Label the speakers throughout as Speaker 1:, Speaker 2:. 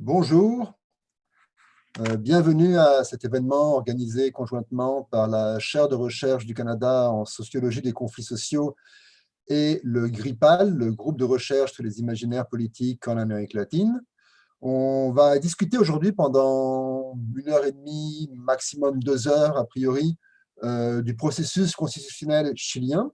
Speaker 1: Bonjour, bienvenue à cet événement organisé conjointement par la chaire de recherche du Canada en sociologie des conflits sociaux et le GRIPAL, le groupe de recherche sur les imaginaires politiques en Amérique latine. On va discuter aujourd'hui pendant 1 heure et demie, maximum 2 heures a priori, du processus constitutionnel chilien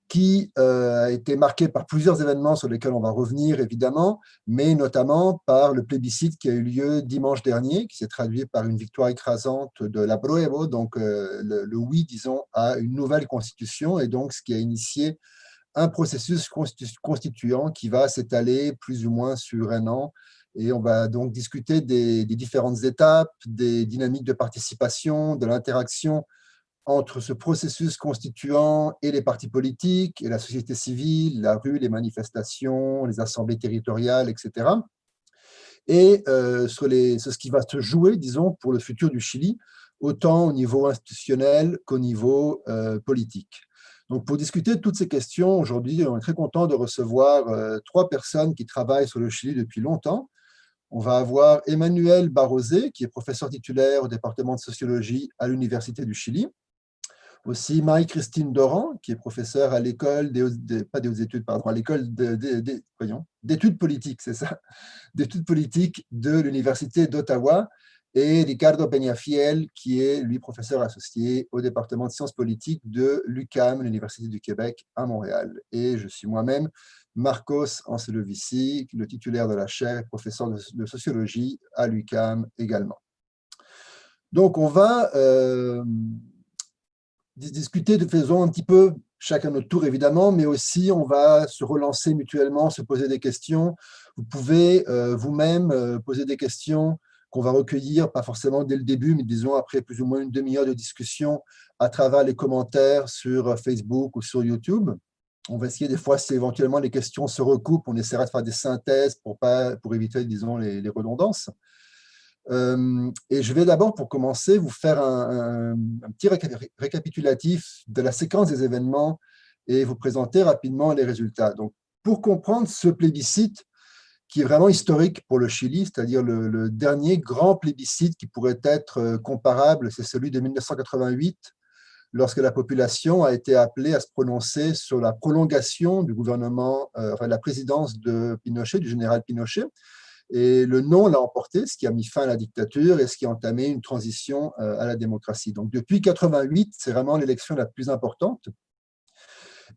Speaker 1: qui a été marqué par plusieurs événements sur lesquels on va revenir évidemment, mais notamment par le plébiscite qui a eu lieu dimanche dernier, qui s'est traduit par une victoire écrasante de l'apruebo, donc le oui, disons, à une nouvelle constitution, et donc ce qui a initié un processus constituant qui va s'étaler plus ou moins sur un an. Et on va donc discuter des différentes étapes, des dynamiques de participation, de l'interaction entre ce processus constituant et les partis politiques, et la société civile, la rue, les manifestations, les assemblées territoriales, etc. Et sur ce qui va se jouer, disons, pour le futur du Chili, autant au niveau institutionnel qu'au niveau politique. Donc, pour discuter de toutes ces questions, aujourd'hui, on est très content de recevoir 3 personnes qui travaillent sur le Chili depuis longtemps. On va avoir Emmanuel Barrosé, qui est professeur titulaire au département de sociologie à l'Université du Chili. Aussi Marie-Christine Doran, qui est professeure à l'école pas des hautes études, pardon, à l'école d'études politiques, c'est ça, d'études politiques de l'Université d'Ottawa, et Ricardo Peñafiel, qui est, lui, professeur associé au département de sciences politiques de l'UQAM, l'Université du Québec à Montréal. Et je suis moi-même Marcos Ancelovici, le titulaire de la chaire et professeur de sociologie à l'UQAM également. Donc, on va discuter de faisons un petit peu chacun notre tour évidemment, mais aussi on va se relancer mutuellement, se poser des questions. Vous pouvez vous-même poser des questions qu'on va recueillir, pas forcément dès le début, mais disons après plus ou moins une demi-heure de discussion à travers les commentaires sur Facebook ou sur YouTube. On va essayer des fois, si éventuellement les questions se recoupent, on essaiera de faire des synthèses pour éviter, disons, les redondances. Et je vais d'abord, pour commencer, vous faire un petit récapitulatif de la séquence des événements et vous présenter rapidement les résultats. Donc, pour comprendre ce plébiscite qui est vraiment historique pour le Chili, c'est-à-dire le dernier grand plébiscite qui pourrait être comparable, c'est celui de 1988, lorsque la population a été appelée à se prononcer sur la prolongation du gouvernement, enfin, la présidence de Pinochet, du général Pinochet. Et le non l'a emporté, ce qui a mis fin à la dictature et ce qui a entamé une transition à la démocratie. Donc, depuis 1988, c'est vraiment l'élection la plus importante.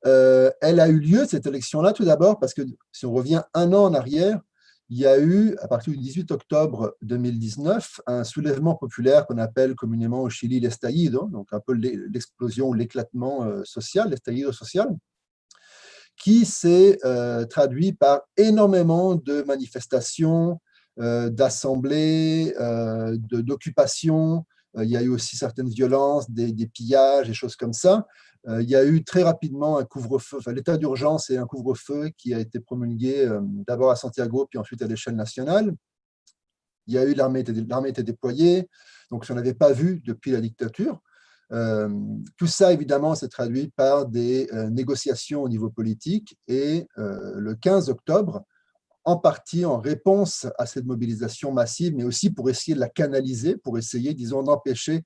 Speaker 1: Elle a eu lieu, cette élection-là, tout d'abord, parce que si on revient un an en arrière, il y a eu, à partir du 18 octobre 2019, un soulèvement populaire qu'on appelle communément au Chili l'estallido, donc un peu l'explosion ou l'éclatement social, l'estallido social, qui s'est traduit par énormément de manifestations, d'assemblées, d'occupations. Il y a eu aussi certaines violences, des pillages, des choses comme ça. Il y a eu très rapidement un couvre-feu, enfin, l'état d'urgence et un couvre-feu qui a été promulgué d'abord à Santiago, puis ensuite à l'échelle nationale. Il y a eu l'armée était déployée, donc si on n'avait pas vu depuis la dictature. Tout ça, évidemment, s'est traduit par des négociations au niveau politique et le 15 octobre, en partie en réponse à cette mobilisation massive, mais aussi pour essayer de la canaliser, pour essayer, disons, d'empêcher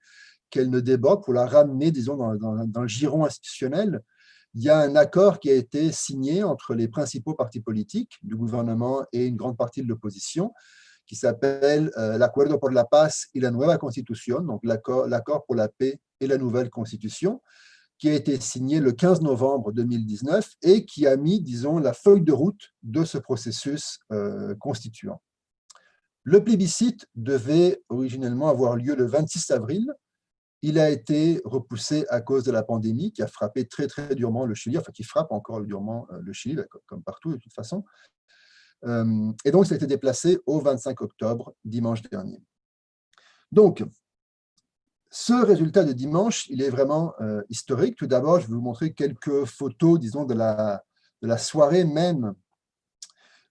Speaker 1: qu'elle ne déborde, pour la ramener, disons, dans le giron institutionnel. Il y a un accord qui a été signé entre les principaux partis politiques du gouvernement et une grande partie de l'opposition, qui s'appelle l'Acuerdo por la Paz y la Nueva Constitución, donc l'accord pour la paix et la nouvelle constitution, qui a été signé le 15 novembre 2019 et qui a mis, disons, la feuille de route de ce processus constituant. Le plébiscite devait originellement avoir lieu le 26 avril. Il a été repoussé à cause de la pandémie qui a frappé très, très durement le Chili, enfin qui frappe encore durement le Chili, comme partout de toute façon. Et donc, ça a été déplacé au 25 octobre, dimanche dernier. Donc, ce résultat de dimanche, il est vraiment historique. Tout d'abord, je vais vous montrer quelques photos, disons, de la soirée même.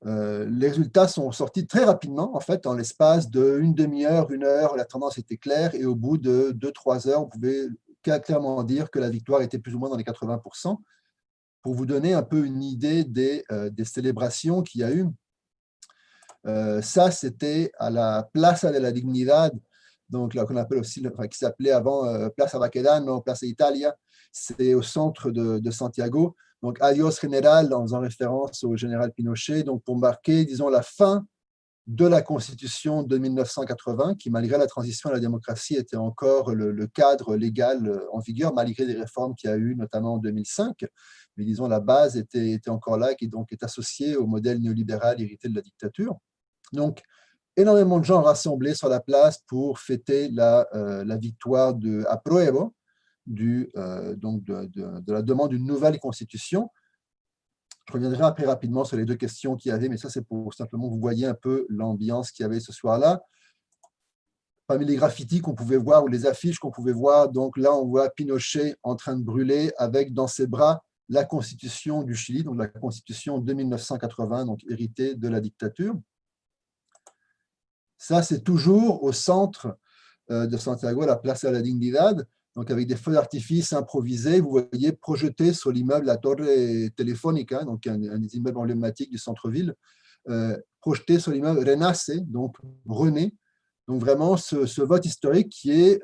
Speaker 1: Les résultats sont sortis très rapidement, en fait, en l'espace d'une demi-heure, 1 heure, la tendance était claire, et au bout de 2-3 heures, on pouvait clairement dire que la victoire était plus ou moins dans les 80%. Pour vous donner un peu une idée des célébrations qu'il y a eu, Ça, c'était à la Plaza de la Dignidad, donc là qu'on appelle aussi, enfin, qui s'appelait avant Plaza Baquedano, Plaza Italia. C'est au centre de Santiago. Donc, Adios Général, en faisant référence au général Pinochet, donc pour marquer, disons, la fin de la Constitution de 1980, qui, malgré la transition à la démocratie, était encore le cadre légal en vigueur, malgré des réformes qu'il y a eu, notamment en 2005. Mais disons, la base était encore là, qui donc est associée au modèle néolibéral hérité de la dictature. Donc, énormément de gens rassemblés sur la place pour fêter la victoire de Apruebo, donc de la demande d'une nouvelle constitution. Je reviendrai après rapidement sur les deux questions qu'il y avait, mais ça, c'est pour simplement que vous voyez un peu l'ambiance qu'il y avait ce soir-là. Parmi les graffitis qu'on pouvait voir, ou les affiches qu'on pouvait voir, donc là, on voit Pinochet en train de brûler avec dans ses bras la Constitution du Chili, donc la Constitution de 1980, donc héritée de la dictature. Ça, c'est toujours au centre de Santiago, la Plaza de la Dignidad, donc avec des feux d'artifice improvisés, vous voyez projeté sur l'immeuble La Torre Telefónica, donc un des immeubles emblématiques du centre-ville, projeté sur l'immeuble Renace, donc René. Donc vraiment ce vote historique qui est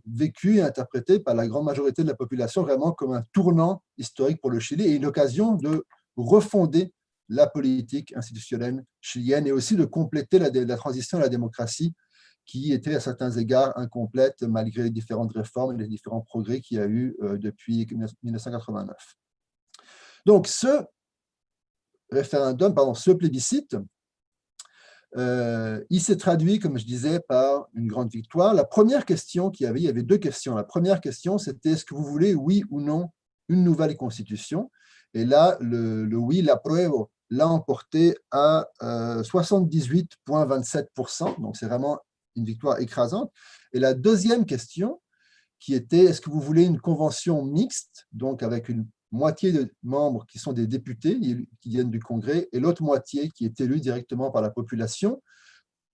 Speaker 1: vécu et interprété par la grande majorité de la population vraiment comme un tournant historique pour le Chili et une occasion de refonder la politique institutionnelle chilienne et aussi de compléter la transition à la démocratie qui était à certains égards incomplète malgré les différentes réformes et les différents progrès qu'il y a eu depuis 1989. Donc, ce référendum, pardon, ce plébiscite, il s'est traduit, comme je disais, par une grande victoire. La première question qu'il y avait, il y avait deux questions. La première question, c'était est-ce que vous voulez, oui ou non, une nouvelle constitution? Et là, le oui, l'apruebo, l'a emporté à 78,27%. Donc, c'est vraiment une victoire écrasante. Et la deuxième question, qui était est-ce que vous voulez une convention mixte, donc avec une moitié de membres qui sont des députés qui viennent du Congrès et l'autre moitié qui est élue directement par la population,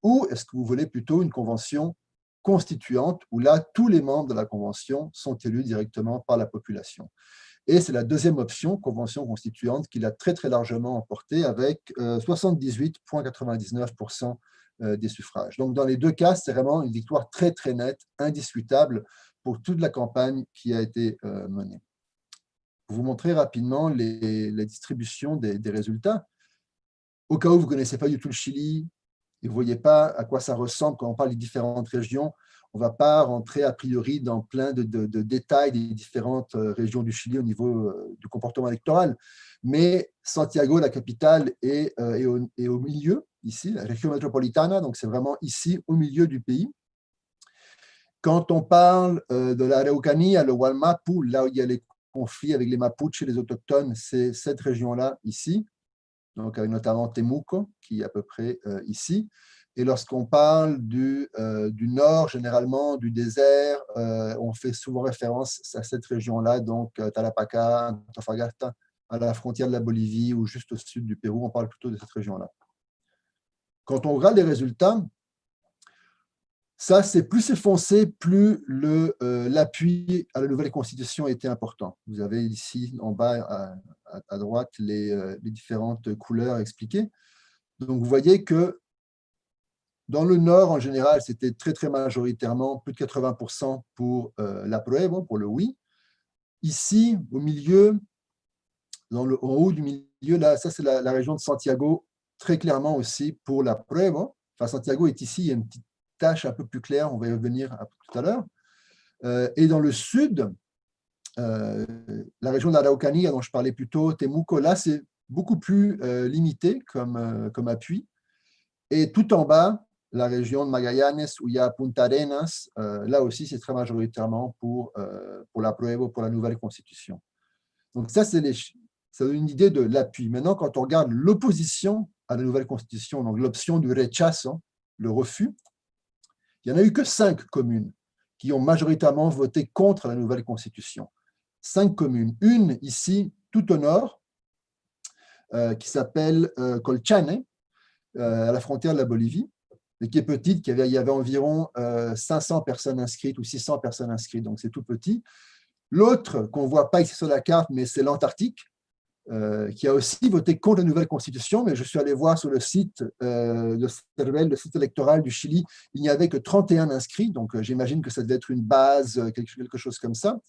Speaker 1: ou est-ce que vous voulez plutôt une convention constituante où là, tous les membres de la convention sont élus directement par la population. Et c'est la deuxième option, convention constituante, qui l'a très, très largement emporté avec 78,99% des suffrages. Donc, dans les deux cas, c'est vraiment une victoire très, très nette, indiscutable pour toute la campagne qui a été menée. Pour vous montrer rapidement la distribution des résultats, au cas où vous ne connaissez pas du tout le Chili et vous ne voyez pas à quoi ça ressemble quand on parle des différentes régions, on ne va pas rentrer a priori dans plein de détails des différentes régions du Chili au niveau du comportement électoral. Mais Santiago, la capitale, est au milieu, ici, la région métropolitana, donc c'est vraiment ici, au milieu du pays. Quand on parle de la Araucanía, le Wallmapu, là où il y a les conflits avec les Mapuches et les autochtones, c'est cette région-là, ici, donc avec notamment Temuco, qui est à peu près ici. Et lorsqu'on parle du nord, généralement du désert, on fait souvent référence à cette région-là, donc Tarapacá, Antofagasta, à la frontière de la Bolivie ou juste au sud du Pérou, on parle plutôt de cette région-là. Quand on regarde les résultats, ça, c'est plus c'est foncé, plus l'appui à la nouvelle constitution était important. Vous avez ici en bas à droite les différentes couleurs expliquées. Donc, vous voyez que dans le Nord, en général, c'était très, très majoritairement, plus de 80% pour l'apruebo, pour le oui. Ici, au milieu, en haut du milieu, là, ça, c'est la région de Santiago, très clairement aussi pour l'apruebo. Enfin, Santiago est ici, il y a une petite tache un peu plus claire, on va y revenir tout à l'heure. Et dans le sud, la région de l'Araucanía, dont je parlais plus tôt, Temuco, là, c'est beaucoup plus limité comme appui. Et tout en bas, la région de Magallanes, où il y a Punta Arenas, là aussi, c'est très majoritairement pour l'apruebo, pour la nouvelle constitution. Donc ça, ça donne une idée de l'appui. Maintenant, quand on regarde l'opposition à la nouvelle constitution, donc l'option du rechazo, le refus, il n'y en a eu que 5 communes qui ont majoritairement voté contre la nouvelle constitution. 5 communes. Une ici, tout au nord, qui s'appelle Colchane, à la frontière de la Bolivie, et qui est petite, il y avait environ 500 personnes inscrites ou 600 personnes inscrites, donc c'est tout petit. L'autre, qu'on ne voit pas ici sur la carte, mais c'est l'Antarctique. qui a aussi voté contre la nouvelle constitution, mais je suis allé voir sur le site de CERVEL, le site électoral du Chili, il n'y avait que 31 inscrits, donc j'imagine que ça devait être une base, quelque chose comme ça.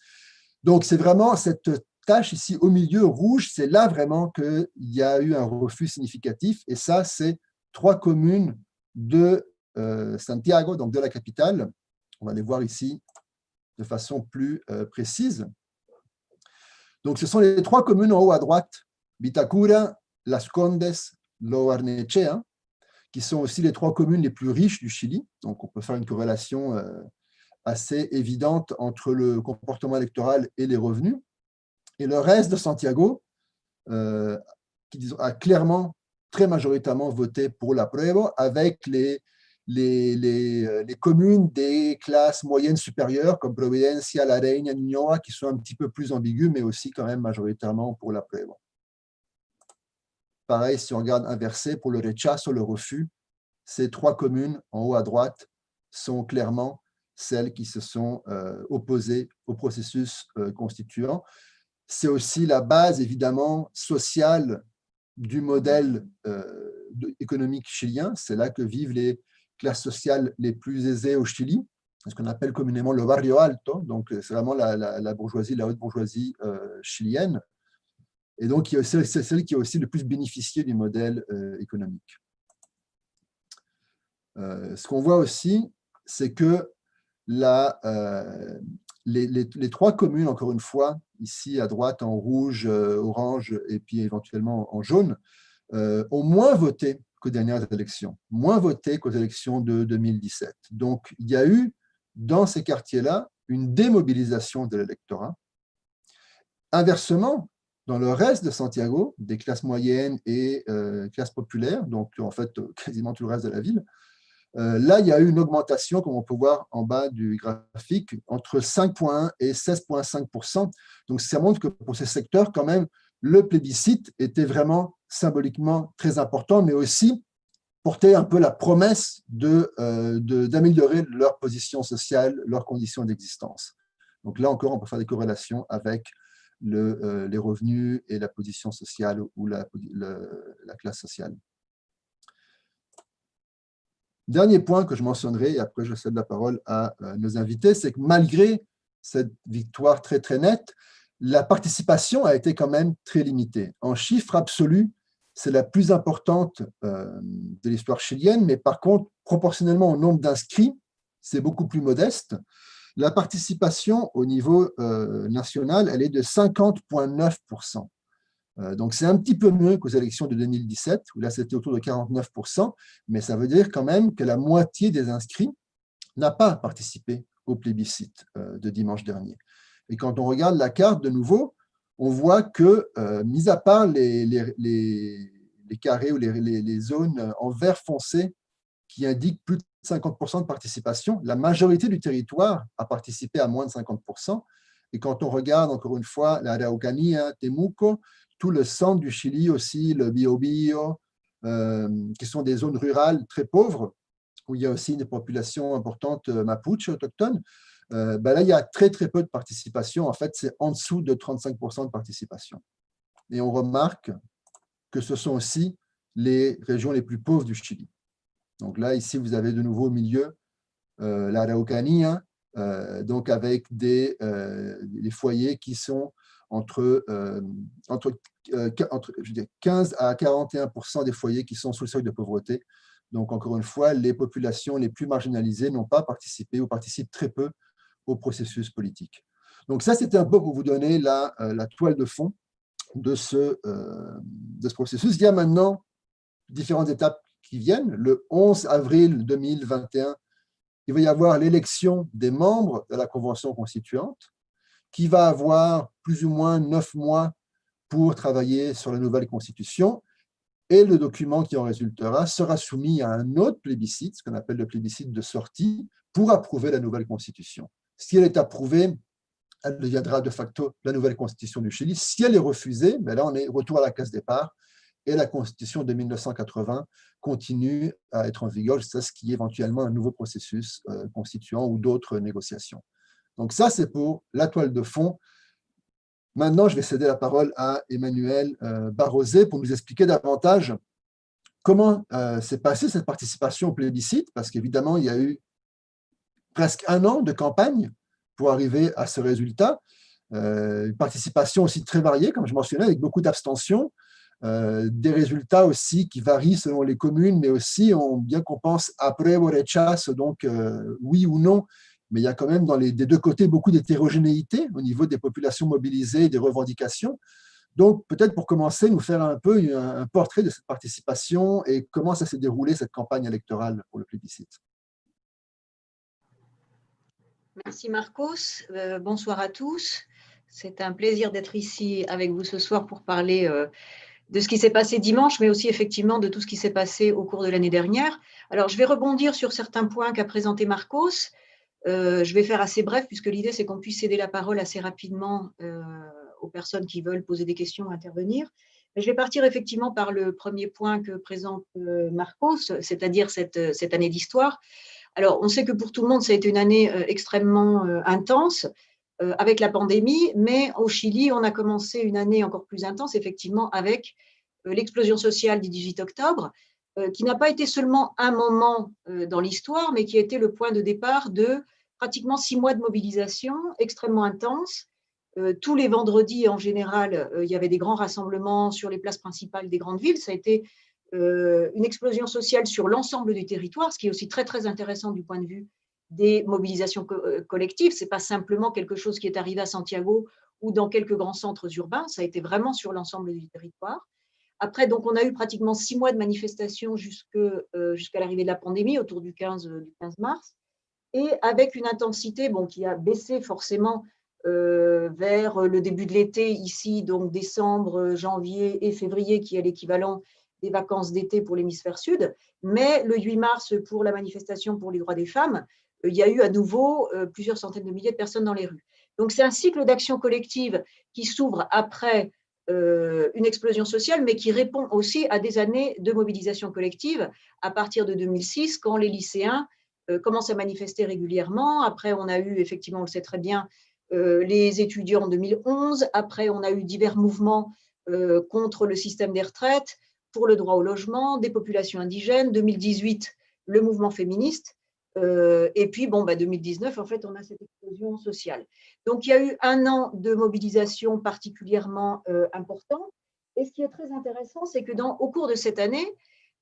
Speaker 1: Donc c'est vraiment cette tache ici au milieu rouge, c'est là vraiment qu'il y a eu un refus significatif, et ça c'est 3 communes de Santiago, donc de la capitale. On va les voir ici de façon plus précise. Donc, ce sont les 3 communes en haut à droite, Vitacura, Las Condes, Loarnechea, qui sont aussi les 3 communes les plus riches du Chili. Donc, on peut faire une corrélation assez évidente entre le comportement électoral et les revenus. Et le reste de Santiago, qui a clairement, très majoritairement voté pour la prueba, avec les communes des classes moyennes supérieures comme Providencia, La Reina, Ñuñoa, qui sont un petit peu plus ambiguës, mais aussi quand même majoritairement pour la prueba. Pareil, si on regarde inversé, pour le rechazo, le refus, ces 3 communes en haut à droite sont clairement celles qui se sont opposées au processus constituant. C'est aussi la base, évidemment, sociale du modèle économique chilien. C'est là que vivent les classes sociales les plus aisées au Chili, ce qu'on appelle communément le barrio alto. Donc, c'est vraiment la bourgeoisie, la haute bourgeoisie chilienne. Et donc, c'est celle qui a aussi le plus bénéficié du modèle économique. Ce qu'on voit aussi, c'est que les 3 communes, encore une fois, ici à droite en rouge, orange et puis éventuellement en jaune, ont moins voté qu'aux dernières élections, moins voté qu'aux élections de 2017. Donc, il y a eu dans ces quartiers-là une démobilisation de l'électorat. Inversement, dans le reste de Santiago, des classes moyennes et classes populaires, donc en fait quasiment tout le reste de la ville, là, il y a eu une augmentation, comme on peut voir en bas du graphique, entre 5,1 et 16,5%. Donc, ça montre que pour ces secteurs, quand même, le plébiscite était vraiment symboliquement très important, mais aussi portait un peu la promesse d'améliorer leur position sociale, leurs conditions d'existence. Donc là encore, on peut faire des corrélations avec les revenus et la position sociale ou la classe sociale. Dernier point que je mentionnerai, et après je cède la parole à nos invités, c'est que malgré cette victoire très très nette, la participation a été quand même très limitée. En chiffres absolus, c'est la plus importante de l'histoire chilienne, mais par contre, proportionnellement au nombre d'inscrits, c'est beaucoup plus modeste. La participation au niveau national, elle est de 50,9%. Donc, c'est un petit peu mieux qu'aux élections de 2017, où là, c'était autour de 49%, mais ça veut dire quand même que la moitié des inscrits n'a pas participé au plébiscite de dimanche dernier. Et quand on regarde la carte de nouveau, on voit que, mis à part les carrés ou les zones en vert foncé qui indiquent plus de 50% de participation, la majorité du territoire a participé à moins de 50%. Et quand on regarde, encore une fois, la Araucanía, Temuco, tout le centre du Chili aussi, le Biobío, qui sont des zones rurales très pauvres, où il y a aussi une population importante mapuche autochtone, là, il y a très, très peu de participation. En fait, c'est en dessous de 35% de participation. Et on remarque que ce sont aussi les régions les plus pauvres du Chili. Donc là, ici, vous avez de nouveau au milieu la Araucanía, donc avec des foyers qui sont entre 15 à 41% des foyers qui sont sous le seuil de pauvreté. Donc, encore une fois, les populations les plus marginalisées n'ont pas participé ou participent très peu au processus politique. Donc ça, c'était un peu pour vous donner la toile de fond de ce processus. Il y a maintenant différentes étapes qui viennent. Le 11 avril 2021, il va y avoir l'élection des membres de la Convention constituante qui va avoir plus ou moins 9 mois pour travailler sur la nouvelle Constitution, et le document qui en résultera sera soumis à un autre plébiscite, ce qu'on appelle le plébiscite de sortie, pour approuver la nouvelle Constitution. Si elle est approuvée, elle deviendra de facto la nouvelle Constitution du Chili. Si elle est refusée, là on est retour à la case départ, et la Constitution de 1980 continue à être en vigueur jusqu'à ce qu'il y ait éventuellement un nouveau processus constituant ou d'autres négociations. Donc ça, c'est pour la toile de fond. Maintenant, je vais céder la parole à Emmanuel Barrosé pour nous expliquer davantage comment s'est passée cette participation au plébiscite, parce qu'évidemment, il y a eu presque un an de campagne pour arriver à ce résultat. Une participation aussi très variée, comme je mentionnais, avec beaucoup d'abstention, des résultats aussi qui varient selon les communes, mais aussi, bien qu'on pense après ou rechazo, donc oui ou non, mais il y a quand même des deux côtés beaucoup d'hétérogénéité au niveau des populations mobilisées et des revendications. Donc, peut-être pour commencer, nous faire un peu un portrait de cette participation et comment ça s'est déroulé, cette campagne électorale pour le plébiscite.
Speaker 2: Merci Marcos, bonsoir à tous. C'est un plaisir d'être ici avec vous ce soir pour parler de ce qui s'est passé dimanche, mais aussi effectivement de tout ce qui s'est passé au cours de l'année dernière. Alors, je vais rebondir sur certains points qu'a présenté Marcos. Je vais faire assez bref, puisque l'idée, c'est qu'on puisse céder la parole assez rapidement aux personnes qui veulent poser des questions, intervenir. Mais je vais partir effectivement par le premier point que présente Marcos, c'est-à-dire cette année d'histoire. Alors, on sait que pour tout le monde, ça a été une année extrêmement intense avec la pandémie, mais au Chili, on a commencé une année encore plus intense, effectivement, avec l'explosion sociale du 18 octobre, qui n'a pas été seulement un moment dans l'histoire, mais qui a été le point de départ de pratiquement 6 mois de mobilisation extrêmement intense. Tous les vendredis, en général, il y avait des grands rassemblements sur les places principales des grandes villes. Ça a été une explosion sociale sur l'ensemble du territoire, ce qui est aussi très, très intéressant du point de vue des mobilisations collectives. Ce n'est pas simplement quelque chose qui est arrivé à Santiago ou dans quelques grands centres urbains, ça a été vraiment sur l'ensemble du territoire. Après, donc, on a eu pratiquement 6 mois de manifestations jusqu'à l'arrivée de la pandémie, autour du 15 mars, et avec une intensité qui a baissé forcément vers le début de l'été, ici, donc décembre, janvier et février, qui est l'équivalent des vacances d'été pour l'hémisphère sud. Mais le 8 mars, pour la manifestation pour les droits des femmes, il y a eu à nouveau plusieurs centaines de milliers de personnes dans les rues. Donc, c'est un cycle d'action collective qui s'ouvre après une explosion sociale, mais qui répond aussi à des années de mobilisation collective à partir de 2006, quand les lycéens commencent à manifester régulièrement. Après, on a eu, effectivement, on le sait très bien, les étudiants en 2011. Après, on a eu divers mouvements contre le système des retraites, pour le droit au logement, des populations indigènes. 2018, le mouvement féministe. Et puis, 2019, en fait, on a cette explosion sociale. Donc, il y a eu un an de mobilisation particulièrement important. Et ce qui est très intéressant, c'est que au cours de cette année,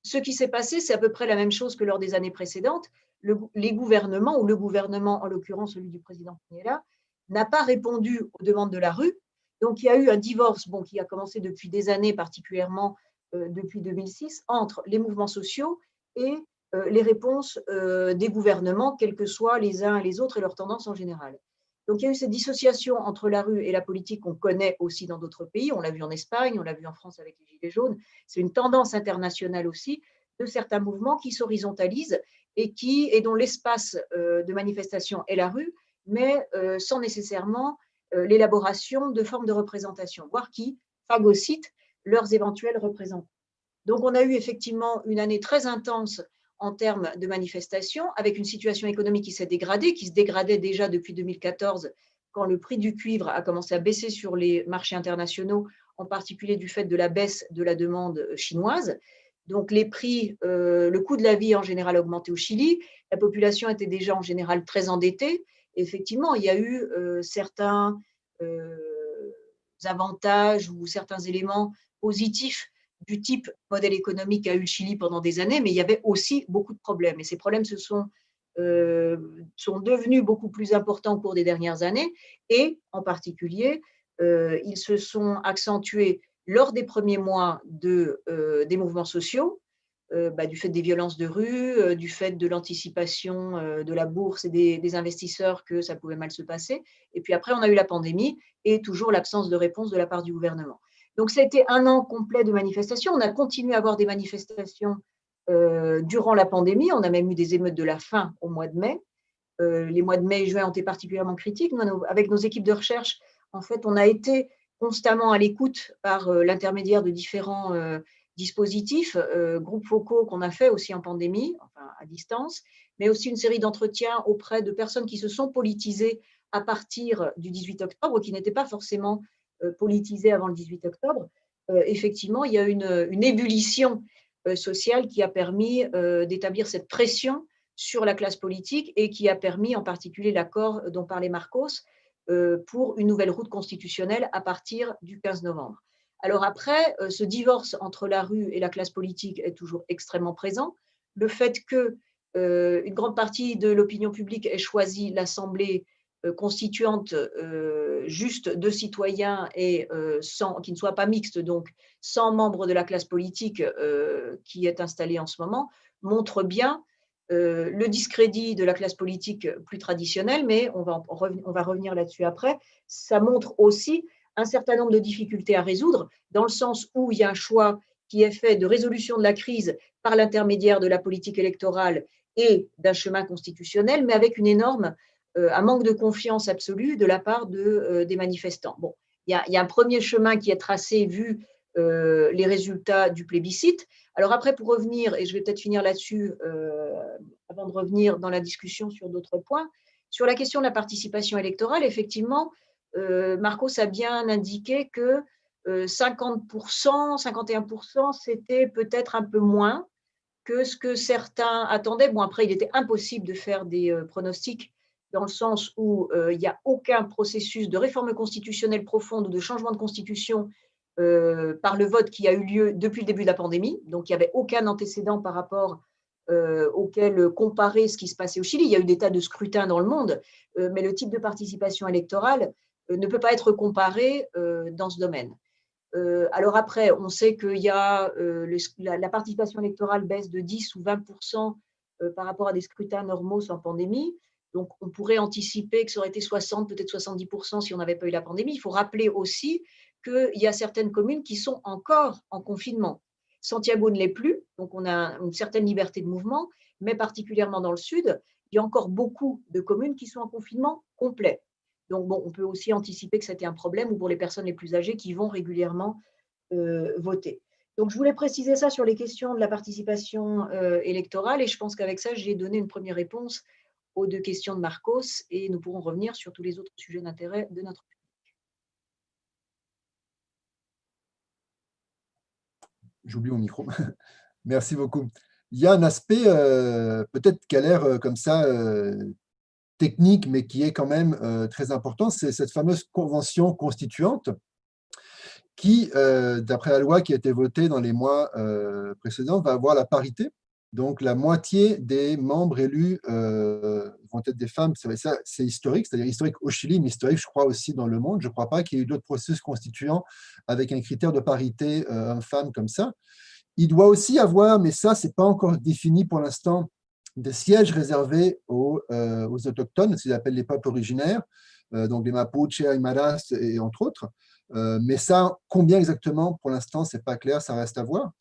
Speaker 2: ce qui s'est passé, c'est à peu près la même chose que lors des années précédentes. Les gouvernements, ou le gouvernement, en l'occurrence celui du président Piñera, n'a pas répondu aux demandes de la rue. Donc, il y a eu un divorce qui a commencé depuis des années, particulièrement depuis 2006, entre les mouvements sociaux et les réponses des gouvernements, quels que soient les uns et les autres et leurs tendances en général. Donc, il y a eu cette dissociation entre la rue et la politique qu'on connaît aussi dans d'autres pays. On l'a vu en Espagne, on l'a vu en France avec les Gilets jaunes. C'est une tendance internationale aussi de certains mouvements qui s'horizontalisent et dont l'espace de manifestation est la rue, mais sans nécessairement l'élaboration de formes de représentation, voire qui phagocytent leurs éventuels représentants. Donc, on a eu effectivement une année très intense en termes de manifestations, avec une situation économique qui s'est dégradée, qui se dégradait déjà depuis 2014, quand le prix du cuivre a commencé à baisser sur les marchés internationaux, en particulier du fait de la baisse de la demande chinoise. Donc, les prix, le coût de la vie en général a augmenté au Chili. La population était déjà en général très endettée. Effectivement, il y a eu certains avantages ou certains éléments positifs du type modèle économique qu'a eu le Chili pendant des années, mais il y avait aussi beaucoup de problèmes. Et ces problèmes sont devenus beaucoup plus importants au cours des dernières années. Et en particulier, ils se sont accentués lors des premiers mois des mouvements sociaux, du fait des violences de rue, du fait de l'anticipation de la bourse et des investisseurs que ça pouvait mal se passer. Et puis après, on a eu la pandémie et toujours l'absence de réponse de la part du gouvernement. Donc, ça a été un an complet de manifestations. On a continué à avoir des manifestations durant la pandémie. On a même eu des émeutes de la faim au mois de mai. Les mois de mai et juin ont été particulièrement critiques. Nous, avec nos équipes de recherche, en fait, on a été constamment à l'écoute par l'intermédiaire de différents dispositifs, groupes focaux qu'on a fait aussi en pandémie, enfin à distance, mais aussi une série d'entretiens auprès de personnes qui se sont politisées à partir du 18 octobre, qui n'étaient pas forcément politisé avant le 18 octobre, effectivement, il y a une ébullition sociale qui a permis d'établir cette pression sur la classe politique et qui a permis en particulier l'accord dont parlait Marcos pour une nouvelle route constitutionnelle à partir du 15 novembre. Alors après, ce divorce entre la rue et la classe politique est toujours extrêmement présent. Le fait que une grande partie de l'opinion publique ait choisi l'Assemblée constituante juste de citoyens et qui ne soit pas mixte, donc sans membres de la classe politique qui est installée en ce moment, montre bien le discrédit de la classe politique plus traditionnelle, mais on va revenir là-dessus après. Ça montre aussi un certain nombre de difficultés à résoudre, dans le sens où il y a un choix qui est fait de résolution de la crise par l'intermédiaire de la politique électorale et d'un chemin constitutionnel, mais avec un manque de confiance absolue de la part des manifestants. Bon, il y a un premier chemin qui est tracé vu les résultats du plébiscite. Alors après, pour revenir, et je vais peut-être finir là-dessus avant de revenir dans la discussion sur d'autres points, sur la question de la participation électorale, effectivement, Marcos a bien indiqué que 50%, 51%, c'était peut-être un peu moins que ce que certains attendaient. Bon, après, il était impossible de faire des pronostics dans le sens où il n'y a aucun processus de réforme constitutionnelle profonde ou de changement de constitution par le vote qui a eu lieu depuis le début de la pandémie. Donc, il n'y avait aucun antécédent par rapport auquel comparer ce qui se passait au Chili. Il y a eu des tas de scrutins dans le monde, mais le type de participation électorale ne peut pas être comparé dans ce domaine. Alors après, on sait qu'il y a la participation électorale baisse de 10 ou 20% par rapport à des scrutins normaux sans pandémie. Donc, on pourrait anticiper que ça aurait été 60, peut-être 70% si on n'avait pas eu la pandémie. Il faut rappeler aussi qu'il y a certaines communes qui sont encore en confinement. Santiago ne l'est plus, donc on a une certaine liberté de mouvement, mais particulièrement dans le sud, il y a encore beaucoup de communes qui sont en confinement complet. Donc, bon, on peut aussi anticiper que c'était un problème ou pour les personnes les plus âgées qui vont régulièrement voter. Donc, je voulais préciser ça sur les questions de la participation électorale et je pense qu'avec ça, j'ai donné une première réponse aux deux questions de Marcos et nous pourrons revenir sur tous les autres sujets d'intérêt de notre public.
Speaker 1: J'oublie mon micro. Merci beaucoup. Il y a un aspect peut-être qui a l'air comme ça technique, mais qui est quand même très important, c'est cette fameuse convention constituante qui, d'après la loi qui a été votée dans les mois précédents, va avoir la parité. Donc, la moitié des membres élus vont être des femmes. Ça, c'est historique, c'est-à-dire historique au Chili, mais historique, je crois, aussi dans le monde. Je ne crois pas qu'il y ait eu d'autres processus constituants avec un critère de parité homme-femme comme ça. Il doit aussi avoir, mais ça, ce n'est pas encore défini pour l'instant, des sièges réservés aux autochtones, ce qu'ils appellent les peuples originaires, donc les Mapuche, Aymaras et entre autres. Mais ça, combien exactement, pour l'instant, ce n'est pas clair, ça reste à voir.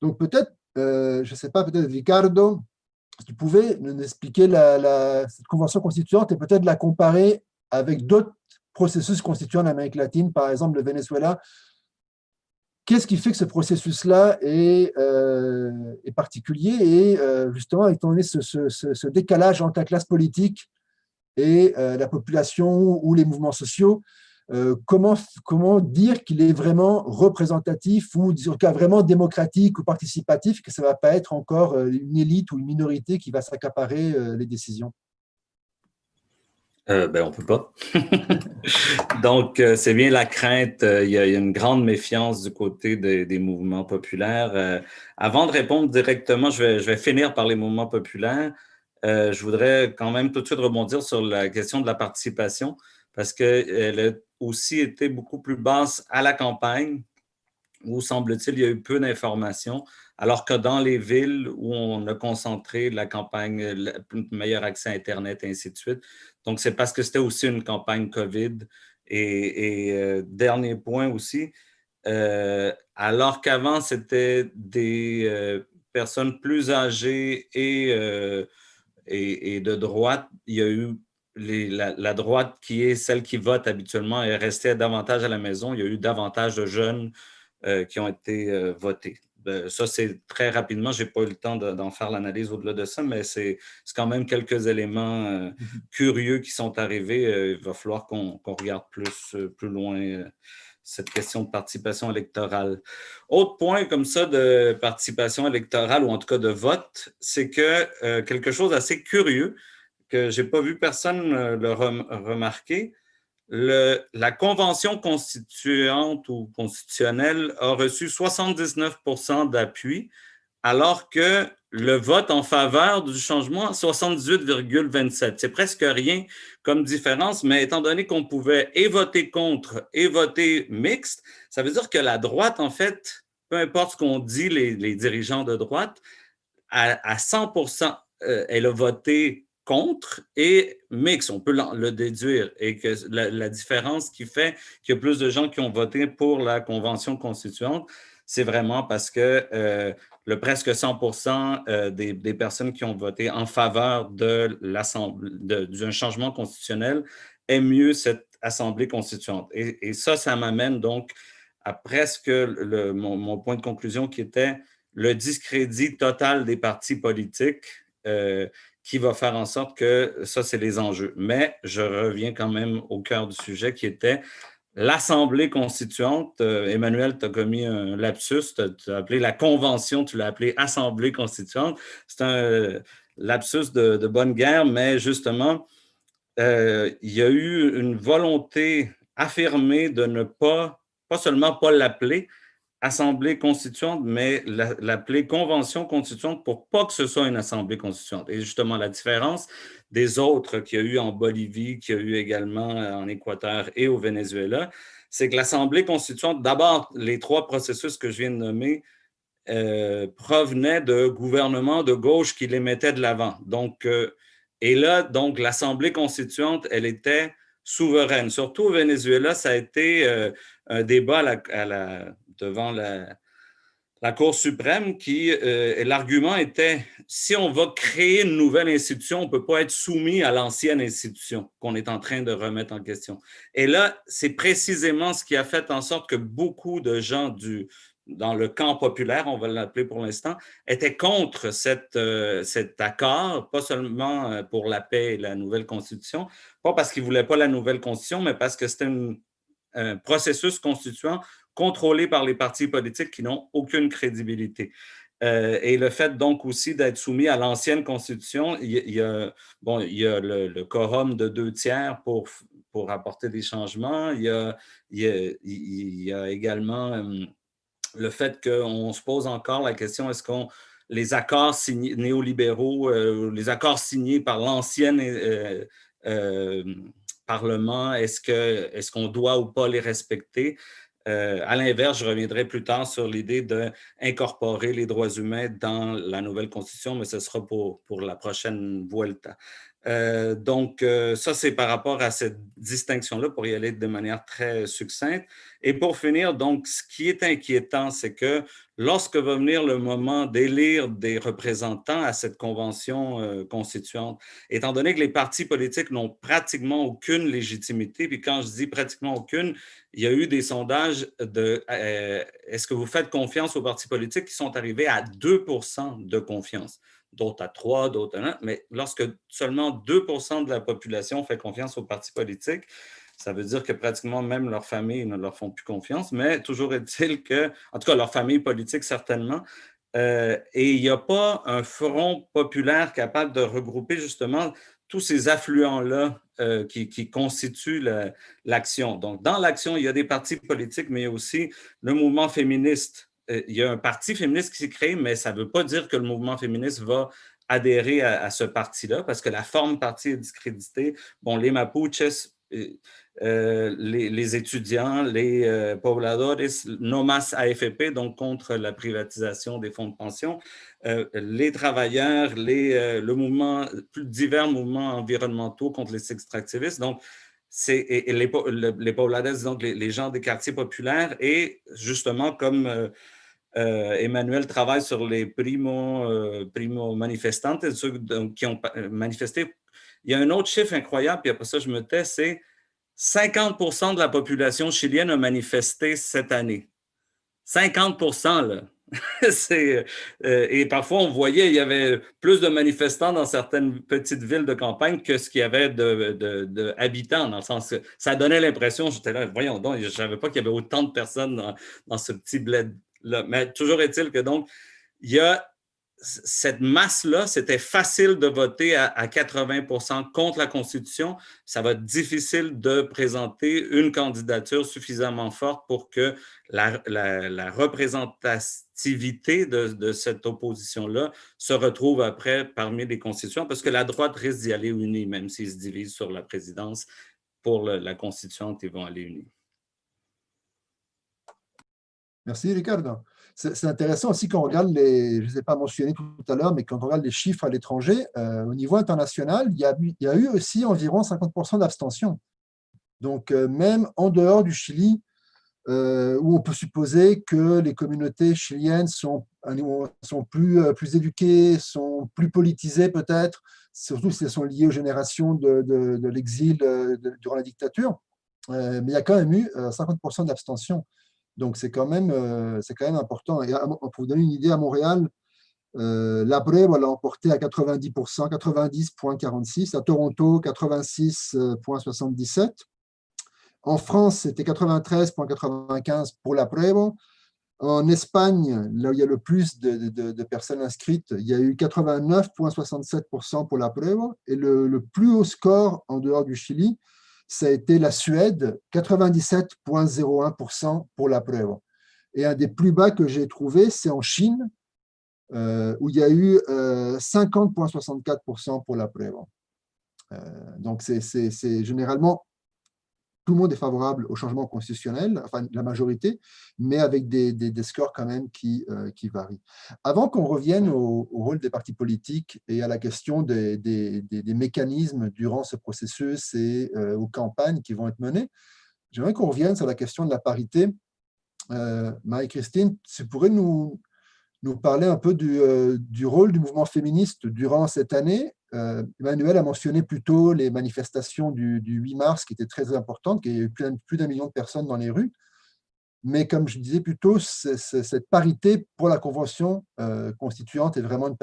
Speaker 1: Donc peut-être, je ne sais pas, peut-être Ricardo, si tu pouvais nous expliquer cette convention constituante et peut-être la comparer avec d'autres processus constituants en Amérique latine, par exemple le Venezuela. Qu'est-ce qui fait que ce processus-là est particulier et justement, étant donné ce décalage entre la classe politique et la population ou les mouvements sociaux, comment dire qu'il est vraiment représentatif ou en tout cas vraiment démocratique ou participatif, que ça ne va pas être encore une élite ou une minorité qui va s'accaparer les décisions?
Speaker 3: On ne peut pas. Donc, c'est bien la crainte. Il y a une grande méfiance du côté des mouvements populaires. Avant de répondre directement, je vais finir par les mouvements populaires. Je voudrais quand même tout de suite rebondir sur la question de la participation parce qu'elle a aussi été beaucoup plus basse à la campagne où, semble-t-il, il y a eu peu d'informations, alors que dans les villes où on a concentré la campagne, le meilleur accès à Internet, et ainsi de suite. Donc, c'est parce que c'était aussi une campagne COVID. Et dernier point aussi, alors qu'avant, c'était des personnes plus âgées et de droite, il y a eu la droite qui est celle qui vote habituellement et restait davantage à la maison. Il y a eu davantage de jeunes qui ont été votés. Ça, c'est très rapidement. Je n'ai pas eu le temps d'en faire l'analyse au-delà de ça, mais c'est quand même quelques éléments curieux qui sont arrivés. Il va falloir qu'on regarde plus loin cette question de participation électorale. Autre point comme ça de participation électorale, ou en tout cas de vote, c'est que quelque chose d'assez curieux, que je n'ai pas vu personne le remarquer, la Convention constituante ou constitutionnelle a reçu 79% d'appui, alors que le vote en faveur du changement, 78,27. C'est presque rien comme différence, mais étant donné qu'on pouvait et voter contre et voter mixte, ça veut dire que la droite, en fait, peu importe ce qu'on dit, les dirigeants de droite, à 100%, elle a voté contre et mixte, on peut le déduire, et que la différence qui fait qu'il y a plus de gens qui ont voté pour la Convention constituante, c'est vraiment parce que le presque 100% des personnes qui ont voté en faveur d'un changement constitutionnel aiment mieux cette Assemblée constituante. Et ça m'amène donc à presque mon point de conclusion qui était le discrédit total des partis politiques qui va faire en sorte que ça, c'est les enjeux. Mais je reviens quand même au cœur du sujet qui était l'Assemblée constituante. Emmanuel, tu as commis un lapsus, tu as appelé la Convention, tu l'as appelé Assemblée constituante. C'est un lapsus de bonne guerre, mais justement, il y a eu une volonté affirmée de ne pas seulement pas l'appeler Assemblée constituante, mais l'appeler Convention constituante pour pas que ce soit une Assemblée constituante. Et justement, la différence des autres qu'il y a eu en Bolivie, qu'il y a eu également en Équateur et au Venezuela, c'est que l'Assemblée constituante, d'abord, les trois processus que je viens de nommer provenaient de gouvernements de gauche qui les mettaient de l'avant. Donc, et là, donc, l'Assemblée constituante, elle était souveraine. Surtout au Venezuela, ça a été un débat devant la Cour suprême l'argument était, si on va créer une nouvelle institution, on ne peut pas être soumis à l'ancienne institution qu'on est en train de remettre en question. Et là, c'est précisément ce qui a fait en sorte que beaucoup de gens dans le camp populaire, on va l'appeler pour l'instant, étaient contre cet accord, pas seulement pour la paix et la nouvelle constitution, pas parce qu'ils ne voulaient pas la nouvelle constitution, mais parce que c'était un processus constituant contrôlé par les partis politiques qui n'ont aucune crédibilité. Et le fait donc aussi d'être soumis à l'ancienne constitution, il y a le quorum de 2/3 pour apporter des changements. Il y a également le fait qu'on se pose encore la question, est-ce qu'on les accords néolibéraux, les accords signés par l'ancien Parlement, est-ce qu'on doit ou pas les respecter? À l'inverse, je reviendrai plus tard sur l'idée d'incorporer les droits humains dans la nouvelle Constitution, mais ce sera pour la prochaine Vuelta. Donc, ça, c'est par rapport à cette distinction-là, pour y aller de manière très succincte. Et pour finir, donc, ce qui est inquiétant, c'est que lorsque va venir le moment d'élire des représentants à cette convention constituante, étant donné que les partis politiques n'ont pratiquement aucune légitimité, puis quand je dis pratiquement aucune, il y a eu des sondages de est-ce que vous faites confiance aux partis politiques qui sont arrivés à 2% de confiance, d'autres à 3, d'autres à 1, mais lorsque seulement 2% de la population fait confiance aux partis politiques, ça veut dire que pratiquement même leurs familles ne leur font plus confiance, mais toujours est-il que, en tout cas leur famille politique certainement, et il n'y a pas un front populaire capable de regrouper justement tous ces affluents-là qui constituent l'action. Donc, dans l'action, il y a des partis politiques, mais il y a aussi le mouvement féministe. Il y a un parti féministe qui s'est créé, mais ça ne veut pas dire que le mouvement féministe va adhérer à ce parti-là, parce que la forme parti est discréditée. Bon, les Mapuches, les étudiants, les pobladores, no más AFP, donc contre la privatisation des fonds de pension, les travailleurs, le mouvement, plus divers mouvements environnementaux contre les extractivistes. Donc, les pobladores, donc les gens des quartiers populaires, et justement, comme Emmanuel travaille sur les primo manifestantes, ceux qui ont manifesté. Il y a un autre chiffre incroyable, puis après ça, je me tais, c'est 50% de la population chilienne a manifesté cette année. 50%, là. Et parfois, on voyait il y avait plus de manifestants dans certaines petites villes de campagne que ce qu'il y avait d'habitants, dans le sens que ça donnait l'impression, j'étais là, voyons donc, je ne savais pas qu'il y avait autant de personnes dans ce petit bled-là. Mais toujours est-il que donc, il y a cette masse-là, c'était facile de voter à 80% contre la Constitution. Ça va être difficile de présenter une candidature suffisamment forte pour que la représentativité de cette opposition-là se retrouve après parmi les constituants, parce que la droite risque d'y aller unie, même s'ils se divisent sur la présidence. Pour la constituante, ils vont aller unis.
Speaker 1: Merci, Ricardo. C'est intéressant aussi quand on regarde je ne les ai pas mentionnés tout à l'heure, mais quand on regarde les chiffres à l'étranger, au niveau international, il y a eu aussi environ 50% d'abstention. Donc, même en dehors du Chili, où on peut supposer que les communautés chiliennes sont plus éduquées, sont plus politisées peut-être, surtout si elles sont liées aux générations de l'exil durant la dictature, mais il y a quand même eu 50% d'abstention. Donc, c'est quand même important. Et pour vous donner une idée, à Montréal, l'Apruebo l'a emporté à 90%, 90,46%. À Toronto, 86,77%. En France, c'était 93,95% pour l'Apruebo. En Espagne, là où il y a le plus de personnes inscrites, il y a eu 89,67% pour l'Apruebo. Et le plus haut score en dehors du Chili, ça a été la Suède, 97,01% pour l'Apruebo. Et un des plus bas que j'ai trouvé, c'est en Chine, où il y a eu 50,64% pour l'Apruebo. Donc, c'est généralement, tout le monde est favorable au changement constitutionnel, enfin la majorité, mais avec des scores quand même qui varient. Avant qu'on revienne au rôle des partis politiques et à la question des mécanismes durant ce processus et aux campagnes qui vont être menées, j'aimerais qu'on revienne sur la question de la parité. Marie-Christine, tu pourrais nous parler un peu du rôle du mouvement féministe durant cette année. Emmanuel a mentionné plutôt les manifestations du 8 mars qui étaient très importantes, qu'il y a eu plus d'1 million de personnes dans les rues. Mais comme je disais plus tôt, cette parité pour la Convention constituante est vraiment